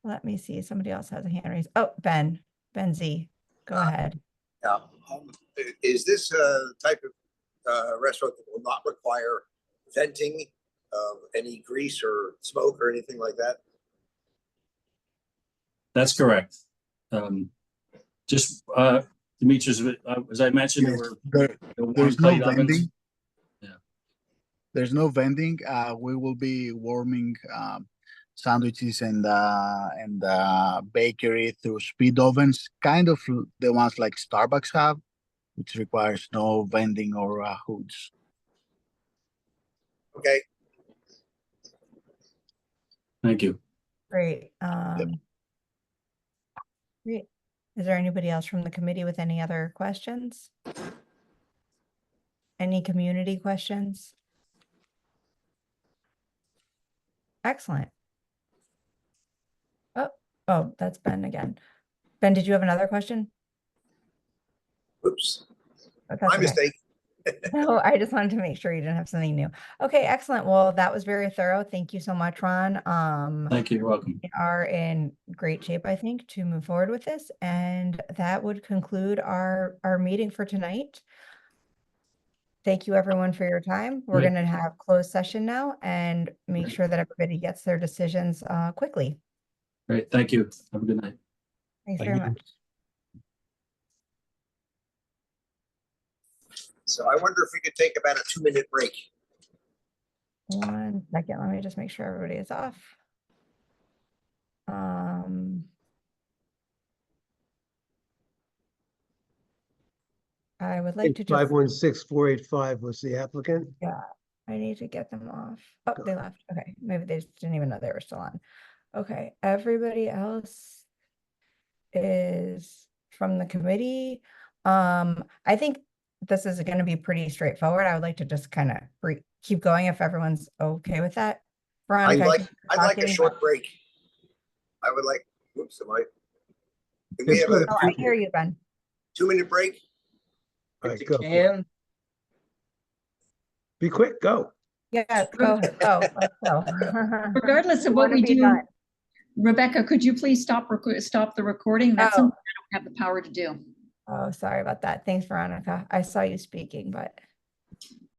Let me see. Somebody else has a hand raised. Oh, Ben Z, go ahead. Yeah. Is this a type of restaurant that will not require venting of any grease or smoke or anything like that? That's correct. Just Demetrius, as I mentioned, Yes, there were there's no one-plate ovens. vending. Yeah. There's no vending. We will be warming sandwiches and bakery through speed ovens, kind of the ones like Starbucks have, which requires no vending or hoods. Okay. Thank you. Great. Great. Is there anybody else from the committee with any other questions? Any community questions? Excellent. Oh, that's Ben again. Ben, did you have another question? Oops. Oh, that's My okay. mistake. No, I just wanted to make sure you didn't have something new. Okay, excellent. Well, that was very thorough. Thank you so much, Ron. Thank you. You're welcome. We are in great shape, I think, to move forward with this. And that would conclude our meeting for tonight. Thank you, everyone, for your time. We're Great. going to have closed session now and make sure that everybody gets their decisions quickly. Great. Thank you. Have a good night. Thanks Thank very you. much. So I wonder if we could take about a 2-minute break. 1 second. Let me just make sure everybody is off. I would like to just, 516485 was the applicant. yeah, I need to get them off. Oh, they left. Okay, maybe they just didn't even know they were still on. Okay, everybody else is from the committee. I think this is going to be pretty straightforward. I would like to just kind of keep going if everyone's okay with that. Veronica, I'd like a short break. I would like, oops, can we have a I hear you, Ben. 2-minute break? All right, go. Be quick, go. Yeah, go ahead. Go. Let's go. Regardless of what we do, Rebecca, could you please stop the recording? That's something I don't have the power to do. Oh, sorry about that. Thanks, Veronica. I saw you speaking, but